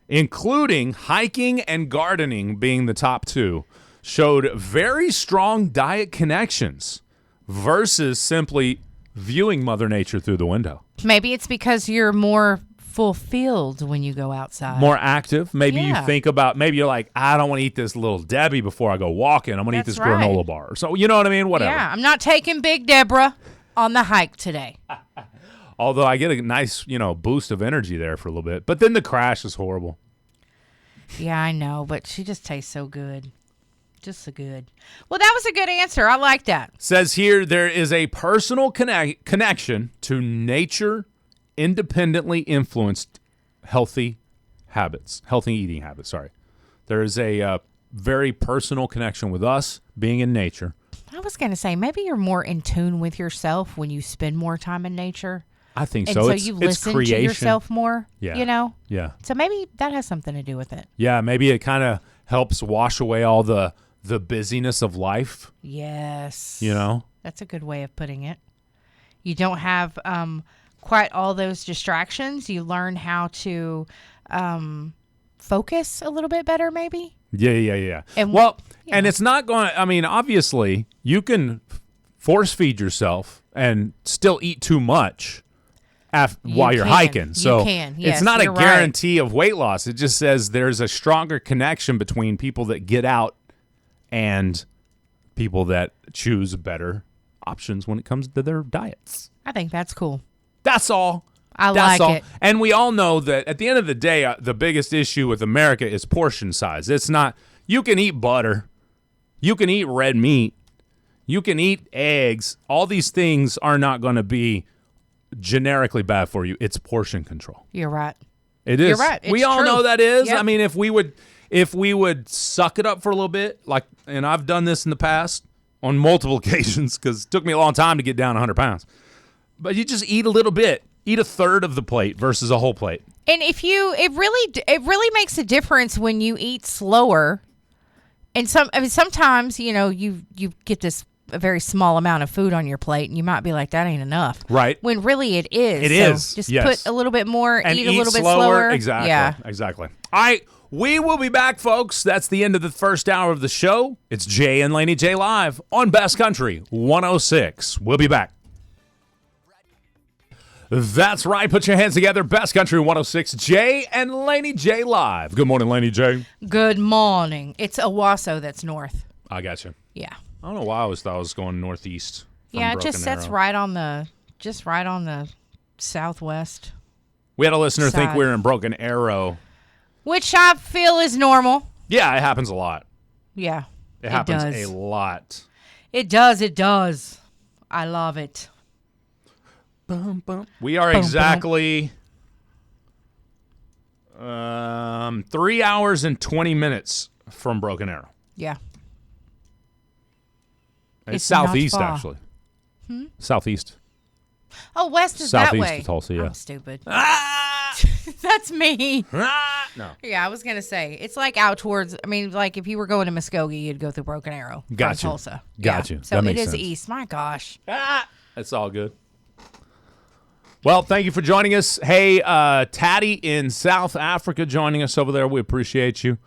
including hiking and gardening being the top two, showed very strong diet connections versus simply viewing Mother Nature through the window. Maybe it's because you're more fulfilled when you go outside. More active. Maybe you think about, maybe you're like, I don't want to eat this Little Debbie before I go walking. I'm going to eat this granola bar. So, you know what I mean? Whatever. Yeah, I'm not taking Big Deborah on the hike today. Although I get a nice, boost of energy there for a little bit. But then the crash is horrible. Yeah, I know, but she just tastes so good. Just so good. Well, that was a good answer. I like that. Says here there is a personal connection to nature independently influenced healthy eating habits. There is a very personal connection with us being in nature. I was going to say, maybe you're more in tune with yourself when you spend more time in nature. I think and so. So it's you listen creation. to yourself more, Yeah. Yeah. So maybe that has something to do with it. Yeah, maybe it kind of helps wash away all the busyness of life. Yes. That's a good way of putting it. You don't have quite all those distractions. You learn how to focus a little bit better, maybe. Yeah. And and it's not going to, obviously, you can force feed yourself and still eat too much while you're can. hiking. So you can. Yes, it's not a you're guarantee of weight loss. It just says there's a stronger connection between people that get out and people that choose better options when it comes to their diets. I think that's cool. That's all. That's all. it. And we all know that at the end of the day, the biggest issue with America is portion size. It's not, you can eat butter, you can eat red meat, you can eat eggs. All these things are not going to be generically bad for you. It's portion control. You're right. It is. You're right. We It's all true. know that is. Yep. I mean, if we would suck it up for a little bit, and I've done this in the past on multiple occasions because it took me a long time to get down 100 pounds. But you just eat a little bit. Eat a third of the plate versus a whole plate. And it really makes a difference when you eat slower. And sometimes, you get a very small amount of food on your plate, and you might be like, that ain't enough. Right. When really it is. It So is, just yes. put a little bit more, And eat a little bit slower. Exactly. Yeah. Exactly. All right. We will be back, folks. That's the end of the first hour of the show. It's Jay and Laney J live on Best Country 106. We'll be back. That's right. Put your hands together. Best Country 106. Jay and Laney J live. Good morning, Laney J. Good morning. It's Owasso that's north. I got you. Yeah. I don't know why I always thought I was going northeast. From Yeah, it Broken just sets Arrow. right on the southwest, We had a listener think side. we were in Broken Arrow. which I feel is normal. Yeah, it happens a lot. Yeah. It happens does. a lot. It does. I love it. Bum, bum. We are Bum, exactly 3 hours and 20 minutes from Broken Arrow. Yeah. It's It's not southeast, far. actually. Southeast. Oh, west is that Southeast way. of Tulsa, yeah. I'm stupid. That's me. No. Yeah, I was going to say. It's like out towards, like if you were going to Muskogee, you'd go through Broken Arrow. from Gotcha. Tulsa. Got you. So That makes it is sense. east. My gosh. It's all good. Well, thank you for joining us. Hey, Taddy in South Africa joining us over there. We appreciate you.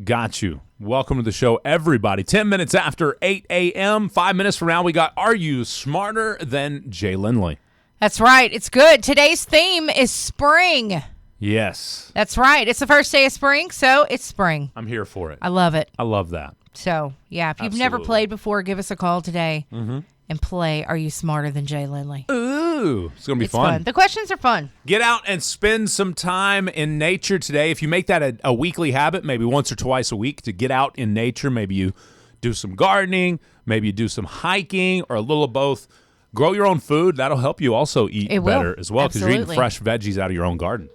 Got you. Welcome to the show, everybody. 10 minutes after 8 a.m., 5 minutes from now, we got Are You Smarter Than Jay Lindley? That's right. It's good. Today's theme is spring. Yes. That's right. It's the first day of spring, so it's spring. I'm here for it. I love it. I love that. So, yeah, if you've never Absolutely. played before, give us a call today and play Are You Smarter Than Jay Lindley? Ooh, it's going to be It's fun. The questions are fun. Get out and spend some time in nature today. If you make that a weekly habit, maybe once or twice a week to get out in nature, maybe you do some gardening, maybe you do some hiking or a little of both. Grow your own food. That'll help you also eat It will. better as well because you're eating Absolutely. fresh veggies out of your own garden.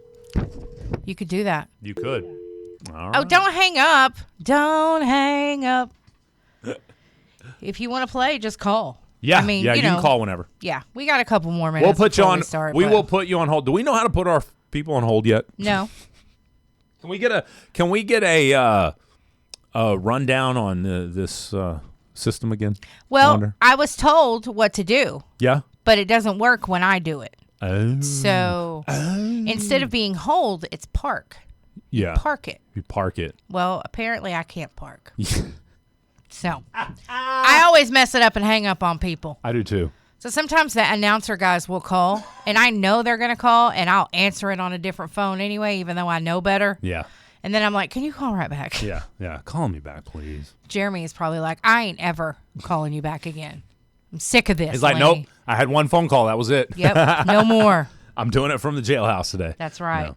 You could do that. You could. All Oh, right. don't hang up. Don't hang up. If you want to play, just call. Yeah, you you know, can call whenever. Yeah, we got a couple more minutes. We'll put you before on. We start, We but- will put you on hold. Do we know how to put our people on hold yet? No. Can we get a rundown on this system again? Well, Wanda? I was told what to do, Yeah. but it doesn't work when I do it. Oh. So instead of being hold, it's park. Yeah. Park it. You park it. Well, apparently I can't park. So I always mess it up and hang up on people. I do too. So sometimes the announcer guys will call, and I know they're going to call, and I'll answer it on a different phone anyway, even though I know better. Yeah. And then I'm like, can you call right back? Yeah. Yeah. Call me back, please. Jeremy is probably like, I ain't ever calling you back again. I'm sick of this. He's like, Laney. nope. I had one phone call. That was it. Yep, no more. I'm doing it from the jailhouse today. That's right. No.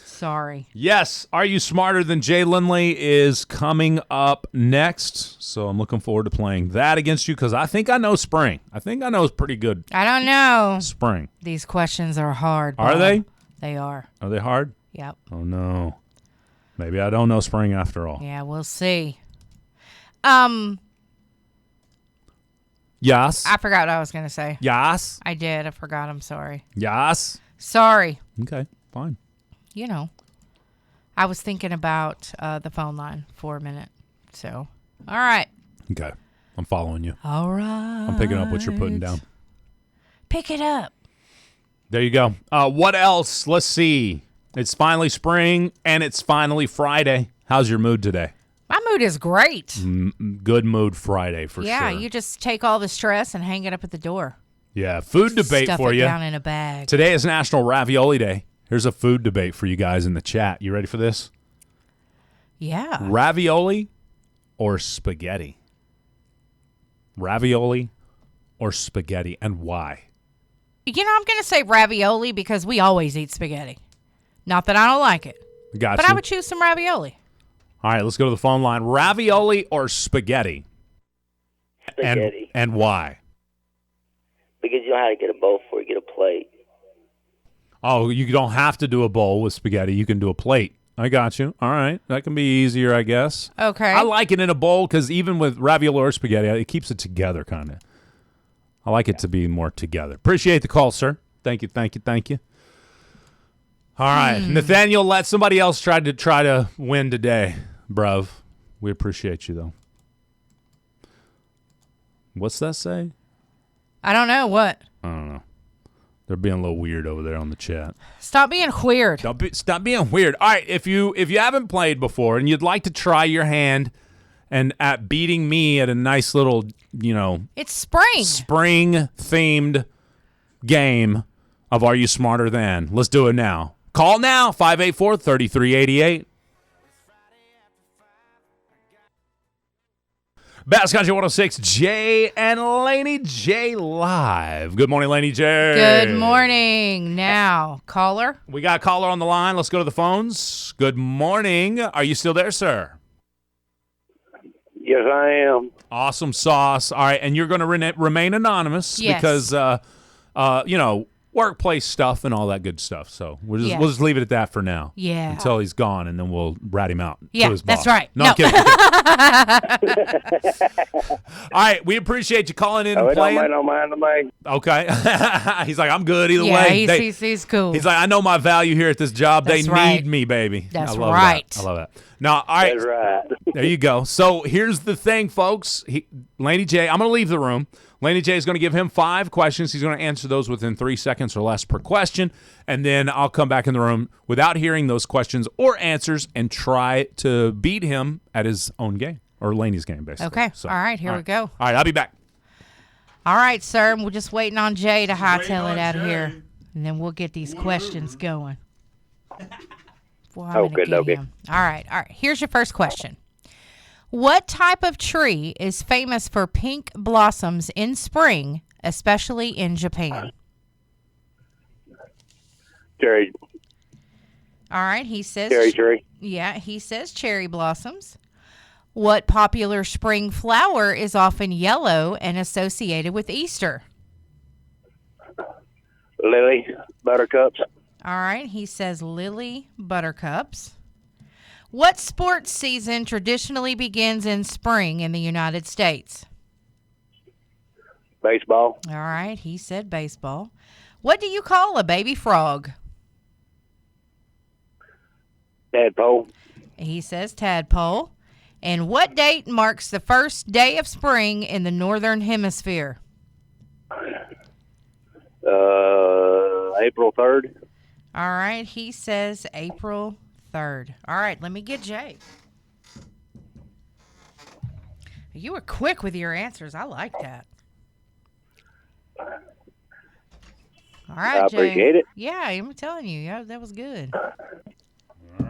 Sorry. Yes. Are You Smarter Than Jay Lindley is coming up next. So I'm looking forward to playing that against you because I think I know spring. I think I know it's pretty good I don't know. spring. These questions are hard. Are Bob. they? They are. Are they hard? Yep. Oh, no. Maybe I don't know spring after all. Yeah, we'll see. Yes. I forgot what I was going to say. Yes. I did. I forgot. I'm sorry. Yes. Sorry. Okay. Fine. You know, I was thinking about the phone line for a minute. So, all right. Okay. I'm following you. All right. I'm picking up what you're putting down. Pick it up. There you go. What else? Let's see. It's finally spring and it's finally Friday. How's your mood today? My mood is great. Good mood Friday for Yeah, sure. you just take all the stress and hang it up at the door. Yeah, food debate Stuff for it you. down in a bag. Today is National Ravioli Day. Here's a food debate for you guys in the chat. You ready for this? Yeah. Ravioli or spaghetti? Ravioli or spaghetti, and why? You know, I'm going to say ravioli because we always eat spaghetti. Not that I don't like it, Got but you. I would choose some ravioli. All right, let's go to the phone line. Ravioli or spaghetti? Spaghetti. And why? Because you don't have to get a bowl before you get a plate. Oh, you don't have to do a bowl with spaghetti. You can do a plate. I got you. All right. That can be easier, I guess. Okay. I like it in a bowl because even with ravioli or spaghetti, it keeps it together, kind of. I like it to be more together. Appreciate the call, sir. Thank you. All right. Nathaniel, let somebody else try to win today, bruv. We appreciate you, though. What's that say? I don't know. What? I don't know. They're being a little weird over there on the chat. Stop being weird. Stop being weird. All right, if you haven't played before and you'd like to try your hand and at beating me at a nice little, It's spring. spring-themed game of Are You Smarter Than? Let's do it now. Call now, 584-3388. Bass Country 106, Jay and Laney J live. Good morning, Laney J. Good morning. Now, caller. We got a caller on the line. Let's go to the phones. Good morning. Are you still there, sir? Yes, I am. Awesome sauce. All right, and you're going to remain anonymous Yes. because, workplace stuff and all that good stuff. So we'll just leave it at that for now. Yeah. Until he's gone, and then we'll rat him out. Yeah, to his boss. that's right. No, No. I'm kidding. All right, we appreciate you calling in and It don't playing. make no mind to me. Okay. He's like, I'm good either Yeah, way. he's cool. He's like, I know my value here at this job. That's they right. need me, baby. That's I love right. That. I love that. Now, all right. That's right. There you go. So here's the thing, folks. Laney J, I'm going to leave the room. Laney J is going to give him 5 questions. He's going to answer those within 3 seconds or less per question. And then I'll come back in the room without hearing those questions or answers and try to beat him at his own game or Laney's game, basically. Okay. So, All right. Here we go. All right. I'll be back. All right, sir. We're just waiting on Jay to hightail it out of here. And then we'll get these questions going. Boy, I'm gonna get Okay. him. All right. Here's your first question. What type of tree is famous for pink blossoms in spring, especially in Japan? Cherry All right. He says tree. Yeah, he says cherry blossoms. What popular spring flower is often yellow and associated with Easter? Lily. Buttercups. All right, he says lily buttercups. What sports season traditionally begins in spring in the United States? Baseball. All right, he said baseball. What do you call a baby frog? Tadpole. He says tadpole. And what date marks the first day of spring in the northern hemisphere? April 3rd. All right, he says April 3rd. All right, let me get Jay. You were quick with your answers. I like that. All right, I Jay. appreciate it. Yeah, I'm telling you. Yeah, that was good. All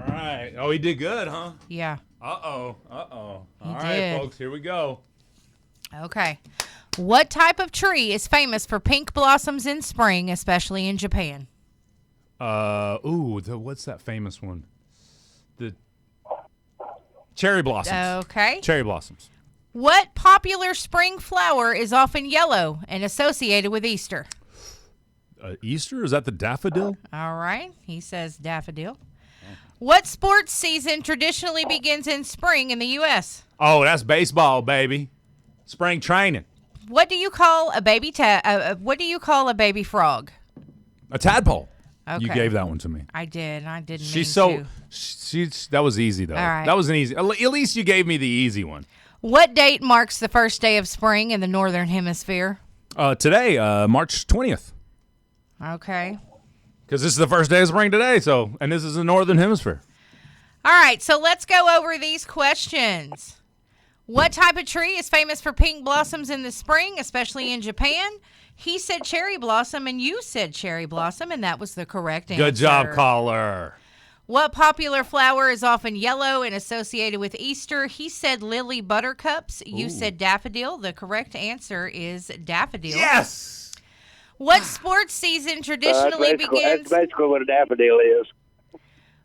right. Oh, he did good, huh? Yeah. Uh-oh. All right, did. folks. Here we go. Okay. What type of tree is famous for pink blossoms in spring, especially in Japan? What's that famous one? The cherry blossoms. Okay. Cherry blossoms. What popular spring flower is often yellow and associated with Easter? Easter? Is that the daffodil? All right. He says daffodil. What sports season traditionally begins in spring in the U.S.? Oh, that's baseball, baby. Spring training. What do you call a baby what do you call a baby frog? A tadpole. Okay. You gave that one to me. I did. I didn't mean She's so. to. She's that was easy though. All right. That was an easy. At least you gave me the easy one. What date marks the first day of spring in the northern hemisphere? Today, March 20th, Okay. because this is the first day of spring today. So, and this is the northern hemisphere. All right, so let's go over these questions. What type of tree is famous for pink blossoms in the spring, especially in Japan? He said cherry blossom, and you said cherry blossom, and that was the correct answer. Good job, caller. What popular flower is often yellow and associated with Easter? He said lily buttercups. You said daffodil. The correct answer is daffodil. Yes. What sports season traditionally begins? That's basically what a daffodil is.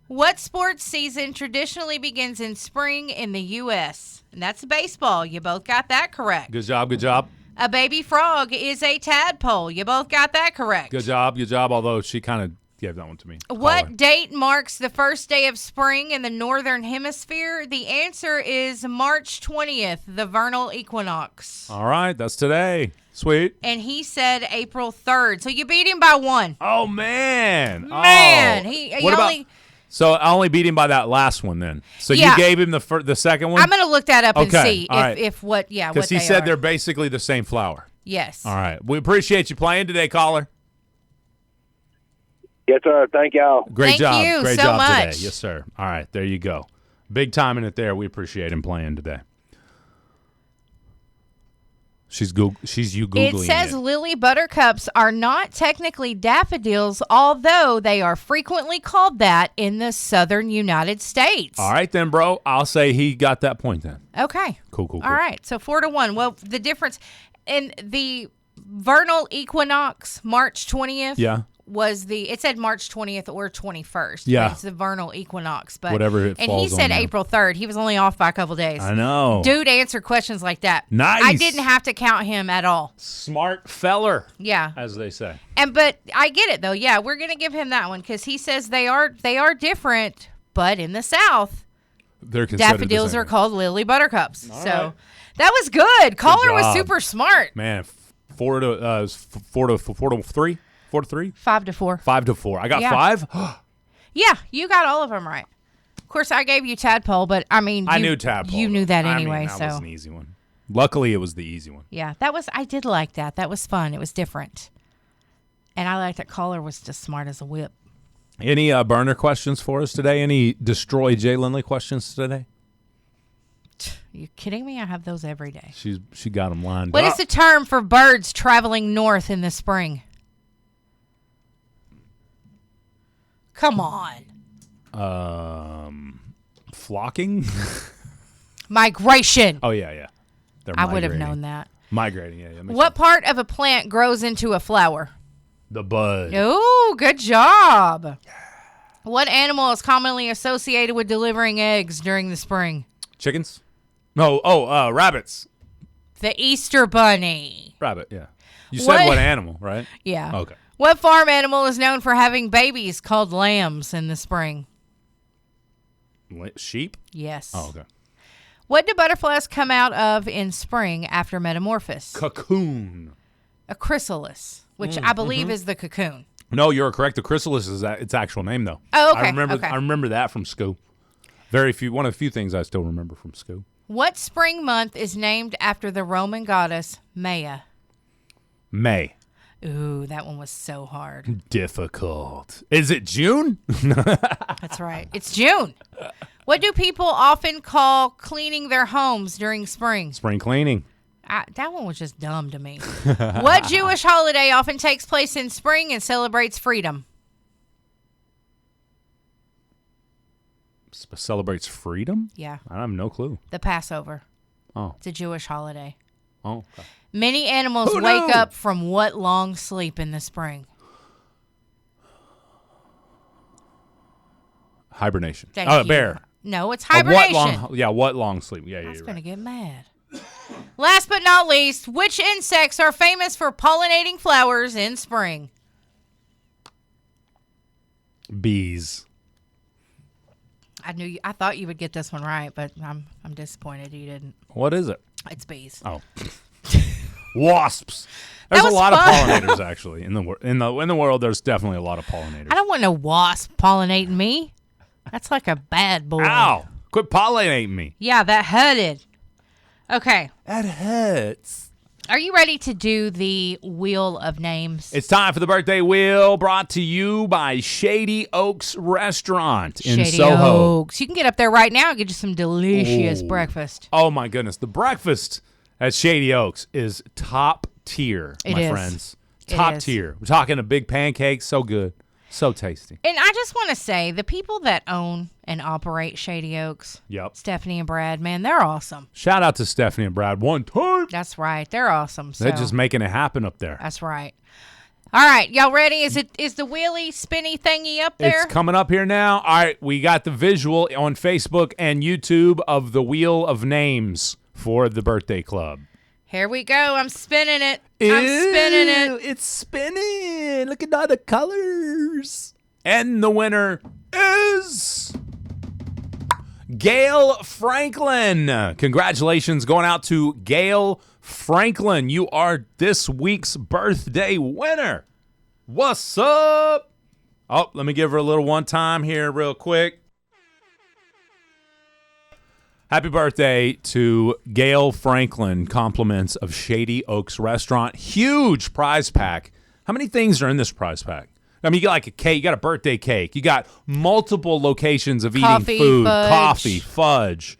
What sports season traditionally begins in spring in the U.S.? And that's baseball. You both got that correct. Good job. Good job. A baby frog is a tadpole. You both got that correct. Good job. Good job. Although she kind of gave that one to me. What date marks the first day of spring in the northern hemisphere? The answer is March 20th, the vernal equinox. All right. That's today. Sweet. And he said April 3rd. So you beat him by one. Oh, man. Man. Oh. He What only... about... So I only beat him by that last one then. So Yeah. you gave him the second one? I'm going to look that up and Okay, see all right. if what they Because he said are. they're basically the same flower. Yes. All right. We appreciate you playing today, caller. Yes, sir. Thank y'all. Great Thank job. you Great so job much. today. Yes, sir. All right. There you go. Big time in it there. We appreciate him playing today. She's you Googling It says lily buttercups are not technically daffodils, although they are frequently called that in the southern United States. All right, then, bro. I'll say he got that point then. Okay. Cool. All right. So 4-1. Well, the difference in the vernal equinox, March 20th. Yeah. It said March 20th or 21st. Yeah. But it's the vernal equinox. But Whatever it and falls he said on there. April 3rd. He was only off by a couple days. I know. Dude answered questions like that. Nice. I didn't have to count him at all. Smart feller, Yeah. as they say. But I get it though. Yeah, we're gonna give him that one because he says they are different, but in the South, They're considered daffodils the same. are called lily buttercups. All so right. that was good. Caller was job. super smart. Man, 4 to 3. 4 to 3. 5 to 4. 5 to 4. I got Yeah. 5. Yeah, you got all of them right. Of course, I gave you tadpole, but I mean, I knew tadpole. You knew that I anyway. mean, that so was an easy one. Luckily, it was the easy one. yeah, I did like that. That was fun. It was different, and I liked that caller was just smart as a whip. Any burner questions for us today? Any destroy Jay Laney questions today? You kidding me? I have those every day. She got them lined What up. is the term for birds traveling north in the spring? Come on. Flocking? Migration. Oh, yeah. They're I would have migrating. known that. Migrating, yeah. Makes What sense. part of a plant grows into a flower? The bud. Oh, good job. What animal is commonly associated with delivering eggs during the spring? Chickens? No, rabbits. The Easter bunny. Rabbit, yeah. You What- said what animal, right? Yeah. Okay. What farm animal is known for having babies called lambs in the spring? Sheep? Yes. Oh, okay. What do butterflies come out of in spring after metamorphosis? Cocoon. A chrysalis, which I believe is the cocoon. No, you're correct. The chrysalis is its actual name, though. Oh, okay. I remember that from school. One of the few things I still remember from school. What spring month is named after the Roman goddess Maya? May. Ooh, that one was so hard. Difficult. Is it June? That's right. It's June. What do people often call cleaning their homes during spring? Spring cleaning. That one was just dumb to me. What Jewish holiday often takes place in spring and celebrates freedom? Celebrates freedom? Yeah, I have no clue. the Passover. Oh. It's a Jewish holiday. Oh. Okay. Many animals Who wake knew? up from what long sleep in the spring? Hibernation. Thank Oh, you. a bear. No, it's What hibernation. long sleep? Yeah, I was you're going right. to get mad. Last but not least, which insects are famous for pollinating flowers in spring? Bees. I thought you would get this one right, but I'm disappointed you didn't. What is it? It's bees. Oh. Wasps. There's a was lot fun. of pollinators actually in the world. There's definitely a lot of pollinators. I don't want no wasp pollinating me. That's like a bad boy. Ow! Quit pollinating me. Yeah, that hurted. Okay. That hurts. Are you ready to do the Wheel of Names? It's time for the birthday wheel, brought to you by Shady Oaks Restaurant in Shady Soho. Oaks. You can get up there right now and get you some delicious breakfast. Oh, my goodness. The breakfast at Shady Oaks is top tier, It my is. friends. It Top is. tier. We're talking a big pancake. So good. So tasty. And I just want to say, the people that own and operate Shady Oaks, Yep. Stephanie and Brad, man, they're awesome. Shout out to Stephanie and Brad one time. That's right. They're awesome. So. They're just making it happen up there. That's right. All right, y'all ready? Is the wheelie spinny thingy up there? It's coming up here now. All right, we got the visual on Facebook and YouTube of the Wheel of Names for the birthday club. Here we go. I'm spinning it. I'm spinning it. It's spinning. Look at all the colors. And the winner is Gail Franklin. Congratulations going out to Gail Franklin. You are this week's birthday winner. What's up? Oh, let me give her a little one time here real quick. Happy birthday to Gail Franklin. Compliments of Shady Oaks Restaurant. Huge prize pack. How many things are in this prize pack? I mean, you got like a cake. You got a birthday cake. You got multiple locations of Coffee, eating food. fudge. Coffee, fudge.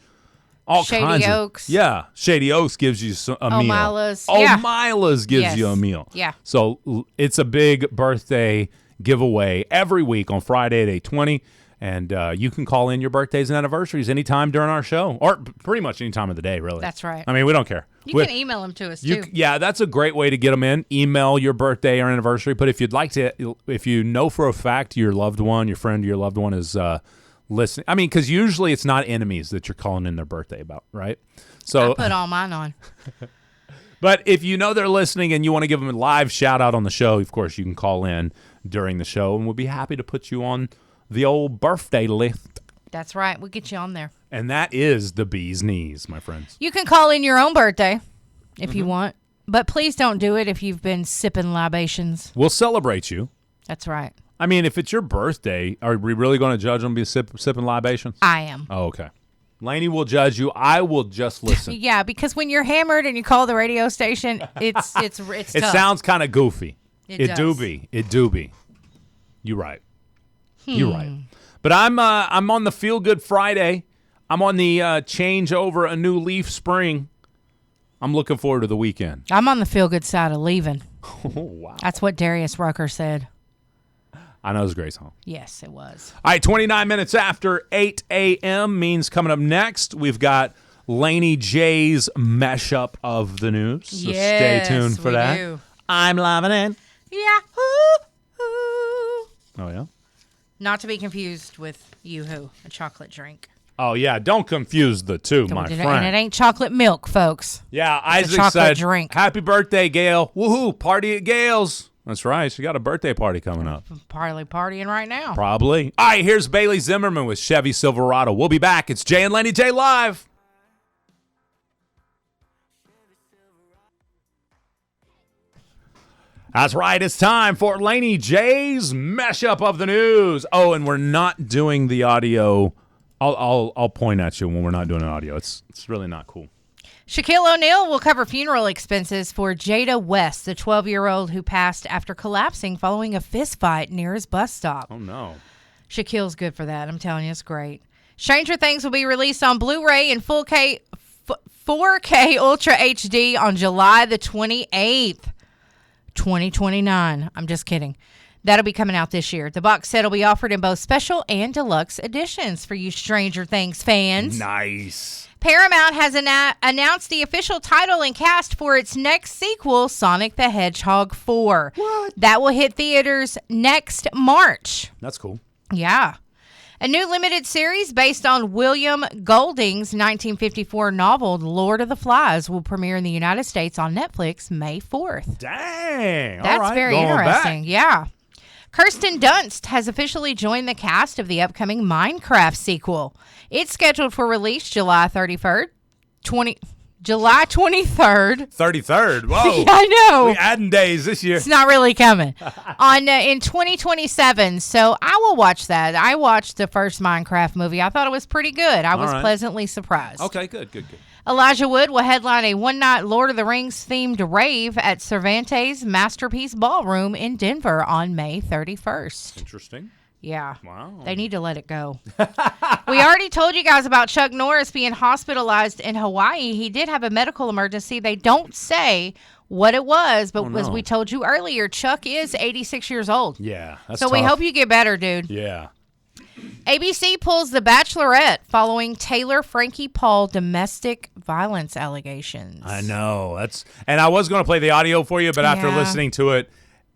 All Shady kinds Oaks. Yeah. Shady Oaks gives you a meal. O'Mila's. Yeah. O'Mila's gives Yes. you a meal. Yeah. So it's a big birthday giveaway every week on Friday at 8:20. And you can call in your birthdays and anniversaries anytime during our show, or pretty much any time of the day, really. That's right. I mean, we don't care. You can email them to us, too. Yeah, that's a great way to get them in. Email your birthday or anniversary. But if you'd like to, if you know for a fact your loved one, your friend, your loved one is listening. I mean, because usually it's not enemies that you're calling in their birthday about, right? So I put all mine on. But if you know they're listening and you want to give them a live shout out on the show, of course, you can call in during the show, and we'll be happy to put you on the old birthday list. That's right. We'll get you on there. And that is the bee's knees, my friends. You can call in your own birthday if you want, but please don't do it if you've been sipping libations. We'll celebrate you. That's right. I mean, if it's your birthday, are we really going to judge them be sipping libations? I am. Oh, okay. Laney will judge you. I will just listen. Yeah, because when you're hammered and you call the radio station, it's It tough. sounds kind of goofy. It do does. be. It do be. You're right. You're right. But I'm on the Feel Good Friday. I'm on the change over a new leaf spring. I'm looking forward to the weekend. I'm on the feel good side of leaving. Oh, wow. That's what Darius Rucker said. I know it's a great song. Yes, it was. All right, 29 minutes after 8 a.m. means coming up next, we've got Laney J's mashup of the news. So stay tuned for that. Do. I'm loving it. Yahoo! Oh, yeah? Not to be confused with Yoo-hoo, a chocolate drink. Oh, yeah. Don't confuse the two, my And friend. it ain't chocolate milk, folks. Yeah, It's a Isaac chocolate said, drink. happy birthday, Gail. Woohoo, party at Gail's. That's right. She got a birthday party coming up. Partying right now. Probably. All right, here's Bailey Zimmerman with Chevy Silverado. We'll be back. It's Jay and Laney J live. That's right. It's time for Laney J's mashup of the news. Oh, and we're not doing the audio. I'll point at you when we're not doing an audio. It's really not cool. Shaquille O'Neal will cover funeral expenses for Jada West, the 12-year-old who passed after collapsing following a fist fight near his bus stop. Oh, no. Shaquille's good for that. I'm telling you, it's great. Stranger Things will be released on Blu-ray and 4K Ultra HD on July the 28th, 2029. I'm just kidding. That'll be coming out this year. The box set will be offered in both special and deluxe editions for you Stranger Things fans. Nice. Paramount has announced the official title and cast for its next sequel, Sonic the Hedgehog 4. What? That will hit theaters next March. That's cool. Yeah. A new limited series based on William Golding's 1954 novel, Lord of the Flies, will premiere in the United States on Netflix May 4th. Dang. That's All right, very going interesting. back. Yeah. Kirsten Dunst has officially joined the cast of the upcoming Minecraft sequel. It's scheduled for release July 23rd. July 23rd. 33rd. Whoa. Yeah, I know. We adding days this year. It's not really coming. In 2027. So I will watch that. I watched the first Minecraft movie. I thought it was pretty good. I was right. pleasantly surprised. Okay, good. Elijah Wood will headline a one-night Lord of the Rings-themed rave at Cervantes Masterpiece Ballroom in Denver on May 31st. Interesting. Yeah. Wow. They need to let it go. We already told you guys about Chuck Norris being hospitalized in Hawaii. He did have a medical emergency. They don't say what it was, but as we told you earlier, Chuck is 86 years old. Yeah. That's so we tough. hope you get better, dude. Yeah. ABC pulls The Bachelorette following Taylor Frankie Paul domestic violence allegations. I know. And I was going to play the audio for you, but after Yeah. listening to it,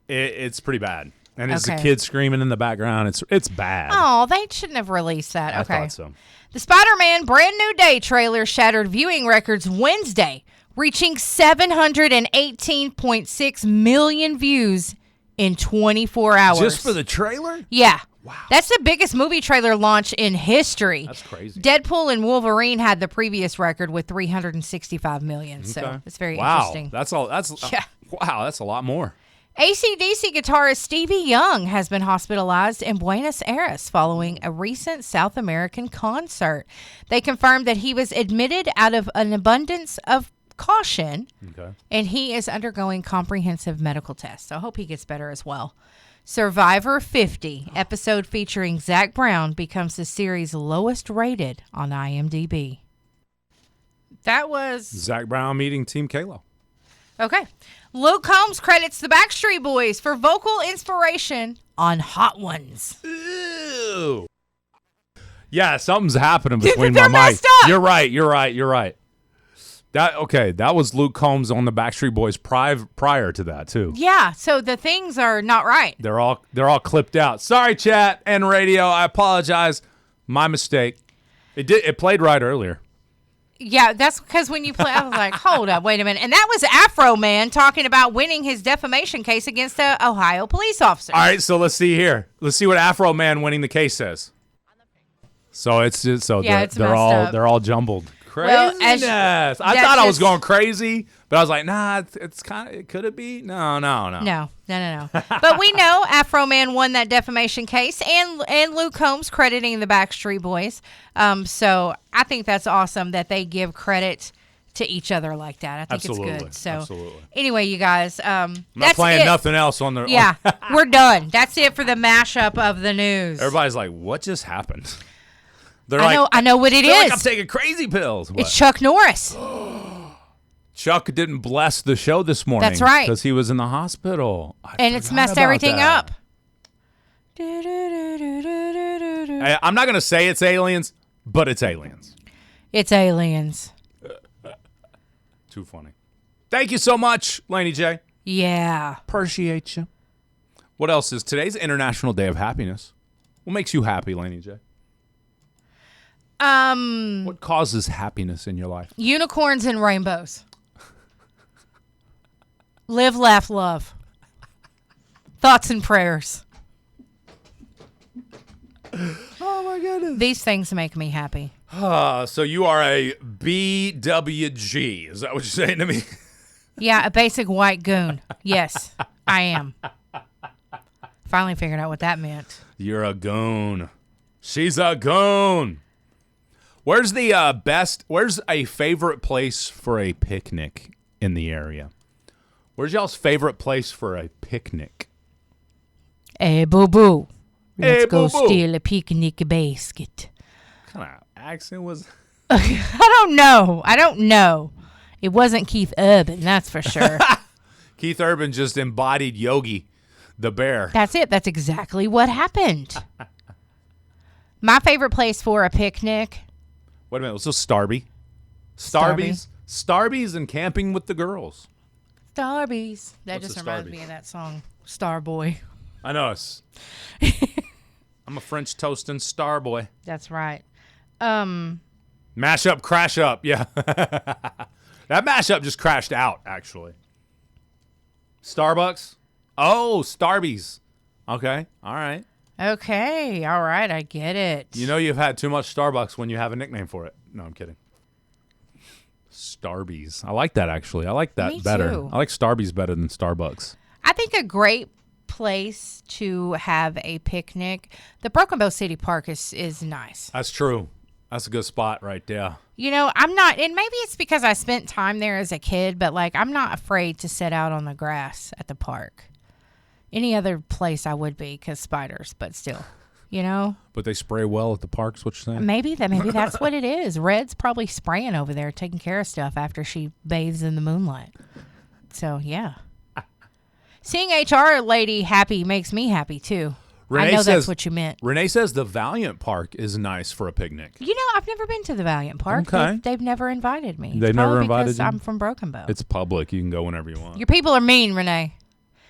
it's pretty bad. And it's a Okay. kid screaming in the background. It's bad. Oh, they shouldn't have released that. I Okay. thought so. The Spider-Man Brand New Day trailer shattered viewing records Wednesday, reaching 718.6 million views in 24 hours. Just for the trailer? Yeah. Wow. That's the biggest movie trailer launch in history. That's crazy. Deadpool and Wolverine had the previous record with 365 million. So it's very interesting. That's all. Wow, that's a lot more. AC/DC guitarist Stevie Young has been hospitalized in Buenos Aires following a recent South American concert. They confirmed that he was admitted out of an abundance of caution, and he is undergoing comprehensive medical tests. So I hope he gets better as well. Survivor 50, episode featuring Zach Brown, becomes the series' lowest rated on IMDb. That was... Zach Brown meeting Team Kalo. Okay. Luke Combs credits the Backstreet Boys for vocal inspiration on Hot Ones. Ew. Yeah, something's happening between They're my mic. messed up. You're right. That was Luke Combs on the Backstreet Boys prior to that too. Yeah, so the things are not right. They're all clipped out. Sorry, chat and radio. I apologize. My mistake. It played right earlier. Yeah, that's because when you play, I was like, hold up, wait a minute. And that was Afro Man talking about winning his defamation case against the Ohio police officer. All right, so let's see here. Let's see what Afro Man winning the case says. So it's they're all jumbled. Craziness. Well, I thought I was going crazy, but I was like, nah, it's kind of, could it be? No. No. But we know Afro Man won that defamation case, and Luke Combs crediting the Backstreet Boys. So I think that's awesome that they give credit to each other like that. I think it's good. So anyway, you guys, I'm not playing nothing else on the. Yeah, we're done. That's it for the mashup of the news. Everybody's like, what just happened? I know what it is. Like I'm taking crazy pills. What? It's Chuck Norris. Chuck didn't bless the show this morning. That's right. Because he was in the hospital. And it's messed everything up. I'm not going to say it's aliens, but it's aliens. It's aliens. Too funny. Thank you so much, Laney J. Yeah. Appreciate you. What else is today's International Day of Happiness? What makes you happy, Laney J? What causes happiness in your life? Unicorns and rainbows. Live, laugh, love. Thoughts and prayers. Oh my goodness. These things make me happy. So you are a BWG. Is that what you're saying to me? Yeah, a basic white goon. Yes, I am. Finally figured out what that meant. You're a goon. She's a goon. Where's a favorite place for a picnic in the area? Where's y'all's favorite place for a picnic? Hey, boo-boo. Let's go boo-boo. steal a picnic basket. What kind of accent was... I don't know. It wasn't Keith Urban, that's for sure. Keith Urban just embodied Yogi, the bear. That's it. That's exactly what happened. My favorite place for a picnic... Wait a minute, was this Starby? Starbies and camping with the girls. Starbies. That What's just a reminds Starby? me of that song, Starboy. I know. I'm a French toast and star boy. That's right. Mash up, crash up. Yeah. That mashup just crashed out, actually. Starbucks? Oh, Starbies. Okay. All right. Okay. All right. I get it. You know you've had too much Starbucks when you have a nickname for it. No, I'm kidding. Starbies. I like that, actually. I like that Me better. too. I like Starbies better than Starbucks. I think a great place to have a picnic, the Broken Bow City Park is nice. That's true. That's a good spot right there. You know, I'm not, and maybe it's because I spent time there as a kid, but like I'm not afraid to sit out on the grass at the park. Any other place I would be because spiders, but still, you know. But they spray well at the parks, what you're saying? Maybe that's what it is. Red's probably spraying over there, taking care of stuff after she bathes in the moonlight. So, yeah. Seeing HR lady happy makes me happy, too. I know that's what you meant. Renee says the Valiant Park is nice for a picnic. You know, I've never been to the Valiant Park. Okay. They've never invited me. They've never invited because you? I'm from Broken Bow. It's public. You can go whenever you want. Your people are mean, Renee.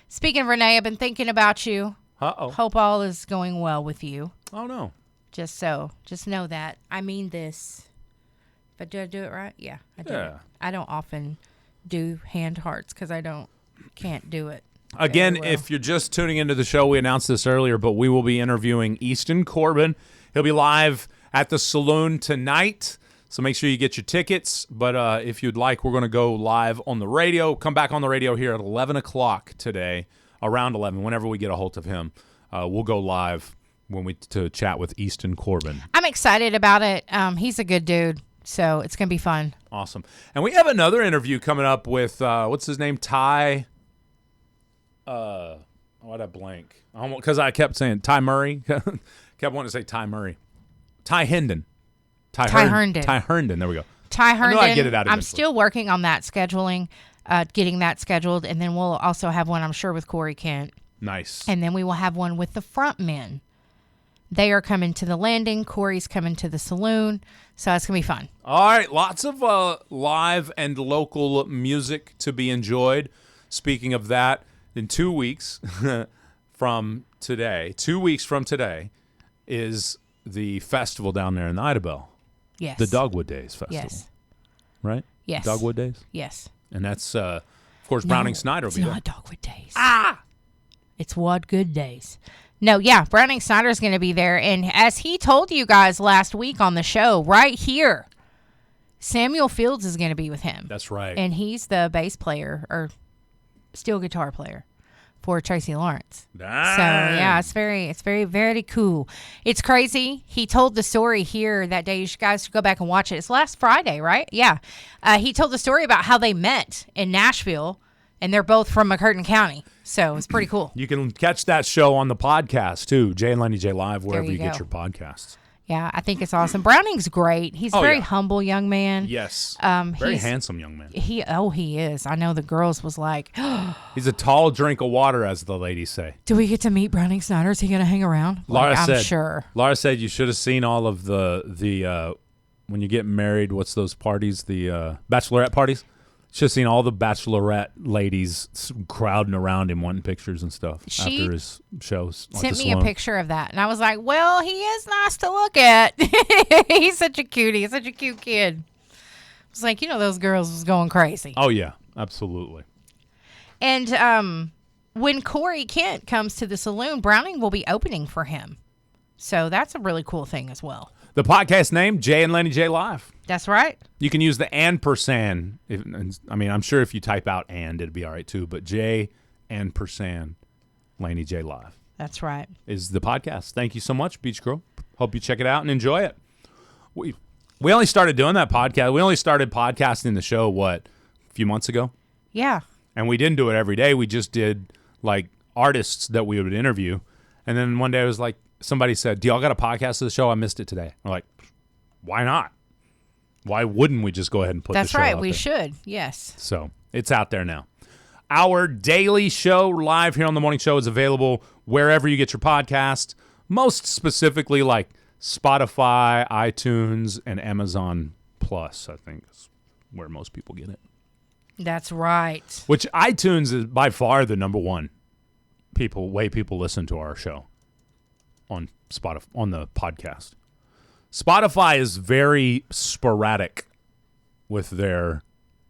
Speaking of Renee, I've been thinking about you. Uh-oh. Hope all is going well with you. Oh, no. Just know that. I mean this. But did I do it right? Yeah, I did. Yeah. I don't often do hand hearts because can't do it. Again, very well. if you're just tuning into the show, we announced this earlier, but we will be interviewing Easton Corbin. He'll be live at the Saloon tonight, so make sure you get your tickets. But if you'd like, we're going to go live on the radio. Come back on the radio here at 11 o'clock today, around 11, whenever we get a hold of him. We'll go live to chat with Easton Corbin. I'm excited about it. He's a good dude, so it's going to be fun. Awesome. And we have another interview coming up with, what's his name, Ty... why'd I blank? Because I kept saying Ty Murray. Kept wanting to say Ty Murray. Ty Herndon. Ty Herndon. Ty Herndon. There we go. Ty Herndon. I get it out I'm eventually. still working on that scheduling, getting that scheduled, and then we'll also have one, I'm sure, with Corey Kent. Nice. And then we will have one with the front men. They are coming to the landing. Corey's coming to the saloon. So it's going to be fun. All right. Lots of live and local music to be enjoyed. Speaking of that, in 2 weeks from today, is the festival down there in Idabel. Yes. The Dogwood Days Festival. Yes. Right? Yes. Dogwood Days? Yes. And that's, of course, Browning Snyder will be there. It's not Dogwood Days. It's What Good Days. No, yeah, Browning Snyder's going to be there. And as he told you guys last week on the show, right here, Samuel Fields is going to be with him. That's right. And he's the bass player or steel guitar player for Tracy Lawrence. Dang. So yeah, it's very, very cool. It's crazy. He told the story here that day. You guys should go back and watch it. It's last Friday, right? Yeah. He told the story about how they met in Nashville, and they're both from McCurtain County. So it's pretty cool. You can catch that show on the podcast too, Jay Laney J Live, wherever you get your podcasts. Yeah, I think it's awesome. Browning's great. He's a very humble young man. Yes. Very handsome young man. He is. I know the girls was like, he's a tall drink of water, as the ladies say. do we get to meet Browning Snyder? Is he going to hang around? I'm sure. Laura said you should have seen all of the when you get married, what's those parties? The bachelorette parties? Should have seen all the bachelorette ladies crowding around him wanting pictures and stuff after his shows. Sent me a picture of that, and I was like, well, he is nice to look at. He's such a cutie. He's such a cute kid. I was like, those girls was going crazy. Oh, yeah, absolutely. And when Corey Kent comes to the saloon, Browning will be opening for him. So that's a really cool thing as well. The podcast name, Jay and Laney J Live. That's right. You can use the &. I'm sure if you type out and, it'd be all right too. But J & Laney J Live. That's right. Is the podcast. Thank you so much, Beach Girl. Hope you check it out and enjoy it. We only started doing that podcast. We only started podcasting the show, a few months ago? Yeah. And we didn't do it every day. We just did, artists that we would interview. And then one day I was like, somebody said, do y'all got a podcast of the show? I missed it today. We're like, why not? Why wouldn't we just go ahead and put the show out there? That's right. We should. Yes. So it's out there now. Our daily show live here on The Morning Show is available wherever you get your podcast, most specifically like Spotify, iTunes, and Amazon Plus, I think is where most people get it. That's right. Which iTunes is by far the number one way people listen to our show on Spotify, on the podcast. Spotify is very sporadic with their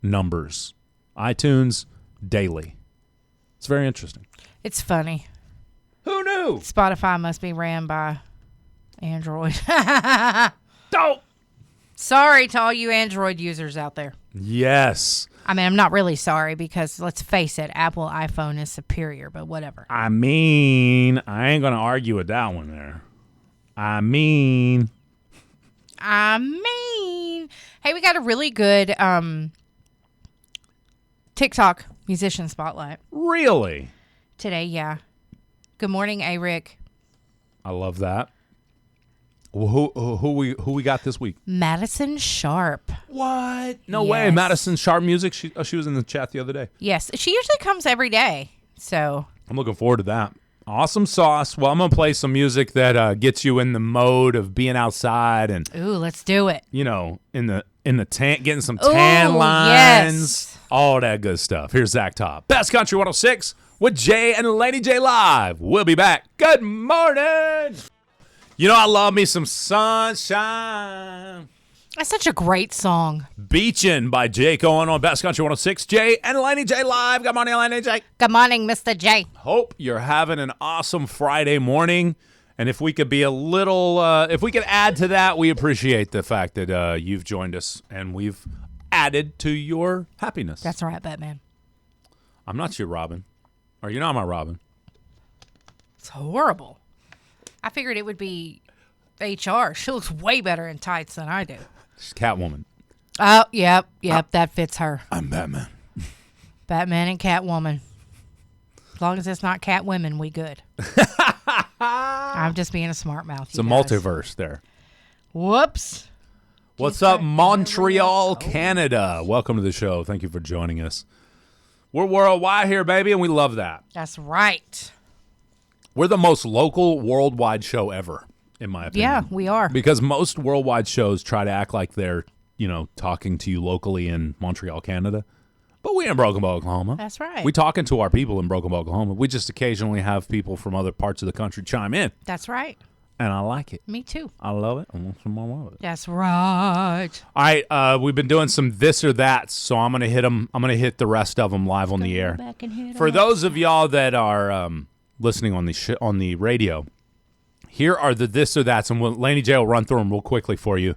numbers. iTunes, daily. It's very interesting. It's funny. Who knew? Spotify must be ran by Android. Dope. Sorry to all you Android users out there. Yes. I mean, I'm not really sorry because, let's face it, Apple iPhone is superior, but whatever. I ain't going to argue with that one there. I mean, hey, we got a really good TikTok musician spotlight Really? today. Yeah. Good morning, A-Rick. I love that. Well, who we got this week? Madison Sharp. What? No Yes. way. Madison Sharp Music. She was in the chat the other day. Yes, she usually comes every day. So I'm looking forward to that. Awesome sauce. Well, I'm gonna play some music that gets you in the mode of being outside and ooh, let's do it. in the tan, getting some tan Ooh, lines, yes. all that good stuff. Here's Zach Top, Best Country 106 with Jay and Laney J live. We'll be back. Good morning. You know I love me some sunshine. That's such a great song. Beachin' by Jay Cohen on Best Country 106. Jay and Laney J live. Good morning, Laney J. Good morning, Mr. J. Hope you're having an awesome Friday morning. And if we could be a little, if we could add to that, we appreciate the fact that you've joined us and we've added to your happiness. That's right, Batman. I'm not your Robin. Or you're not my Robin. It's horrible. I figured it would be HR. She looks way better in tights than I do. She's Catwoman. Oh, yep, that fits her. I'm Batman. Batman and Catwoman. As long as it's not Catwomen, we good. I'm just being a smart mouth. It's a multiverse there. Whoops. What's up, Montreal, Canada? Welcome to the show. Thank you for joining us. We're worldwide here, baby, and we love that. That's right. We're the most local worldwide show ever, in my opinion. Yeah, we are. Because most worldwide shows try to act like they're, talking to you locally in Montreal, Canada. But we in Broken Bow, Oklahoma. That's right. We talking to our people in Broken Bow, Oklahoma. We just occasionally have people from other parts of the country chime in. That's right. And I like it. Me too. I love it. I want some more of it. That's right. All right, we've been doing some this or that, so I'm gonna hit them. I'm gonna hit the rest of them live on the air. For those of y'all that are listening on the radio, here are the this or that's, and Laney J will run through them real quickly for you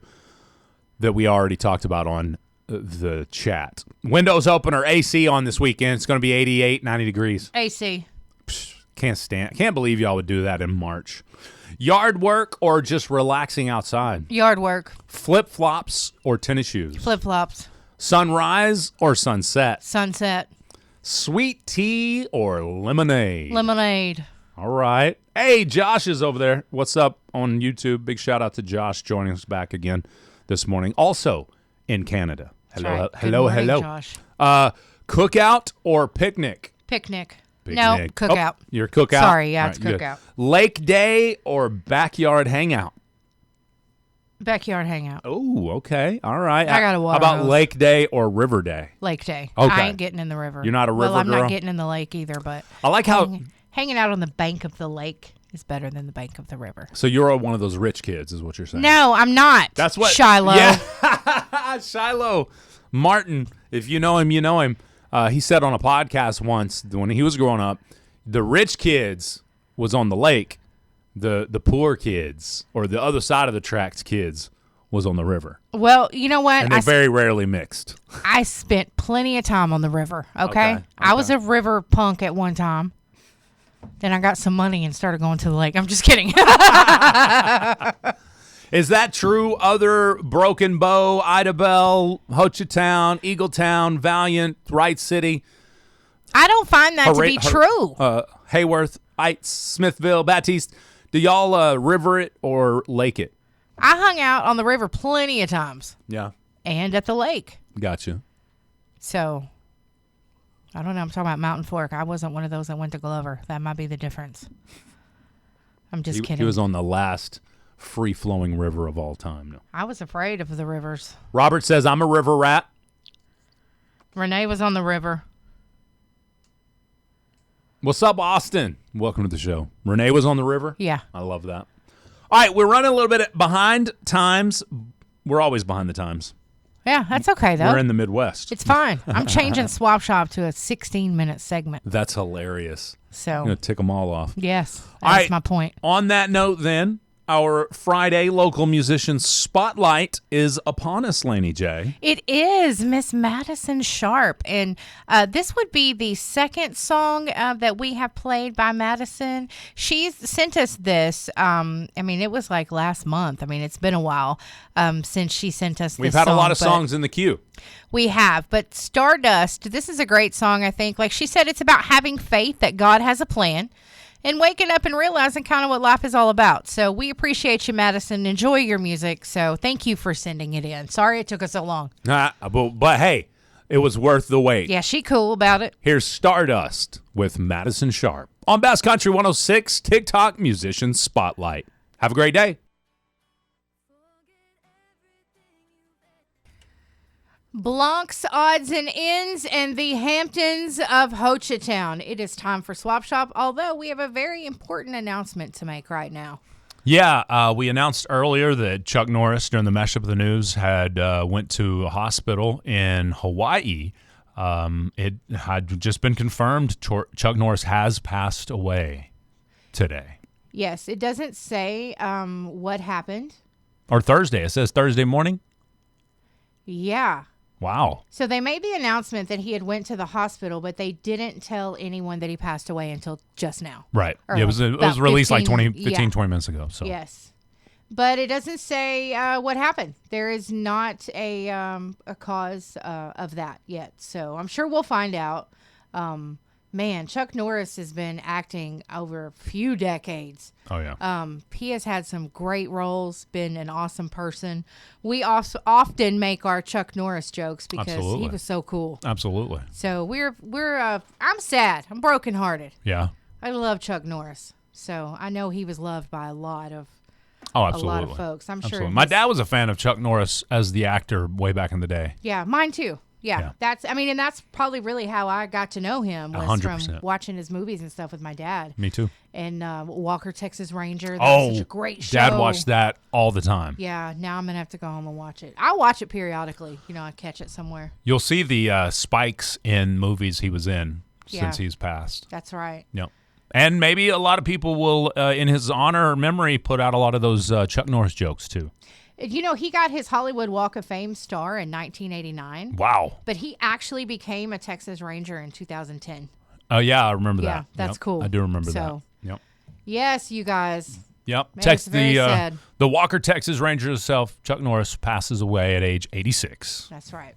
that we already talked about on the chat. Windows open or AC on this weekend. It's going to be 88, 90 degrees. AC. Can't believe y'all would do that in March. Yard work or just relaxing outside? Yard work. Flip-flops or tennis shoes? Flip-flops. Sunrise or sunset? Sunset. Sweet tea or lemonade? Lemonade. All right. Hey, Josh is over there. What's up on YouTube? Big shout out to Josh joining us back again this morning. Also in Canada. Hello, right. hello, Good morning, hello. Josh. Cookout or picnic? Picnic. Picnic. No, cookout. Oh, you're cookout? Sorry, yeah, All it's right, good. cookout. Lake day or backyard hangout? Backyard hangout. Oh, okay. All right. I got a water How about hose. lake day or river day? Lake day. Okay. I ain't getting in the river. You're not a river Well, I'm girl? not getting in the lake either, but I like how... hanging out on the bank of the lake is better than the bank of the river. So you're one of those rich kids is what you're saying. No, I'm not. That's what... Shiloh. Yeah. Shiloh Martin. If you know him, you know him. He said on a podcast once when he was growing up, the rich kids was on the lake. The poor kids or the other side of the tracks kids was on the river. Well, you know what? And they very rarely mixed. I spent plenty of time on the river, okay? I was a river punk at one time. Then I got some money and started going to the lake. I'm just kidding. Is that true? Other Broken Bow, Idabel, Hochatown, Eagletown, Valiant, Wright City, I don't find that to be true. Hayworth, Heights, Smithville, Baptiste. Do y'all river it or lake it? I hung out on the river plenty of times. Yeah. And at the lake. Gotcha. So, I don't know. I'm talking about Mountain Fork. I wasn't one of those that went to Glover. That might be the difference. I'm just kidding. He was on the last free-flowing river of all time. No. I was afraid of the rivers. Robert says, I'm a river rat. Renee was on the river. What's up, Austin? Welcome to the show. Renee was on the river? Yeah. I love that. All right, we're running a little bit behind times. We're always behind the times. Yeah, that's okay, though. We're in the Midwest. It's fine. I'm changing Swap Shop to a 16-minute segment. That's hilarious. So I'm going to tick them all off. yes, All that's right. my point. On that note, then, Our Friday local musician spotlight is upon us, Laney J. It is Miss Madison Sharp, and this would be the second song that we have played by Madison. She's sent us this. It was like last month. It's been a while since she sent us this We've had song, a lot of songs in the queue. We have, but Stardust, this is a great song, I think. Like she said, it's about having faith that God has a plan and waking up and realizing kind of what life is all about. So we appreciate you, Madison. Enjoy your music. So thank you for sending it in. Sorry it took us so long. But hey, it was worth the wait. Yeah, she cool about it. Here's Stardust with Madison Sharp on Bass Country 106 TikTok Musician Spotlight. Have a great day. Blanc's Odds and Ends and the Hamptons of Hochatown. It is time for Swap Shop, although we have a very important announcement to make right now. Yeah, we announced earlier that Chuck Norris, during the mashup of the news, had went to a hospital in Hawaii. It had just been confirmed Chuck Norris has passed away today. Yes, it doesn't say what happened. Or Thursday. It says Thursday morning. Yeah. Wow. So they made the announcement that he had went to the hospital, but they didn't tell anyone that he passed away until just now. Right. Or Yeah, it was released 15, like 20 minutes ago. So. Yes. But it doesn't say what happened. There is not a cause of that yet. So I'm sure we'll find out. Man, Chuck Norris has been acting over a few decades. Oh, yeah. He has had some great roles, been an awesome person. We also often make our Chuck Norris jokes because he was so cool. Absolutely. So I'm sad. I'm brokenhearted. Yeah. I love Chuck Norris. So I know he was loved by a lot of absolutely. a lot of folks. I'm sure. My dad was a fan of Chuck Norris as the actor way back in the day. Yeah, mine too. Yeah. That's probably really how I got to know him was 100%. from watching his movies and stuff with my dad. Me too. And Walker, Texas Ranger. That was such a great show. Dad watched that all the time. Yeah, now I'm going to have to go home and watch it. I watch it periodically. I catch it somewhere. You'll see the spikes in movies he was in since he's passed. That's right. Yep. And maybe a lot of people will, in his honor or memory, put out a lot of those Chuck Norris jokes too. He got his Hollywood Walk of Fame star in 1989. Wow. But he actually became a Texas Ranger in 2010. Oh, yeah, I remember that. Yeah, that's cool. I do remember that. Yep. Yes, you guys. Yep. Text the Walker, Texas Ranger himself, Chuck Norris, passes away at age 86. That's right.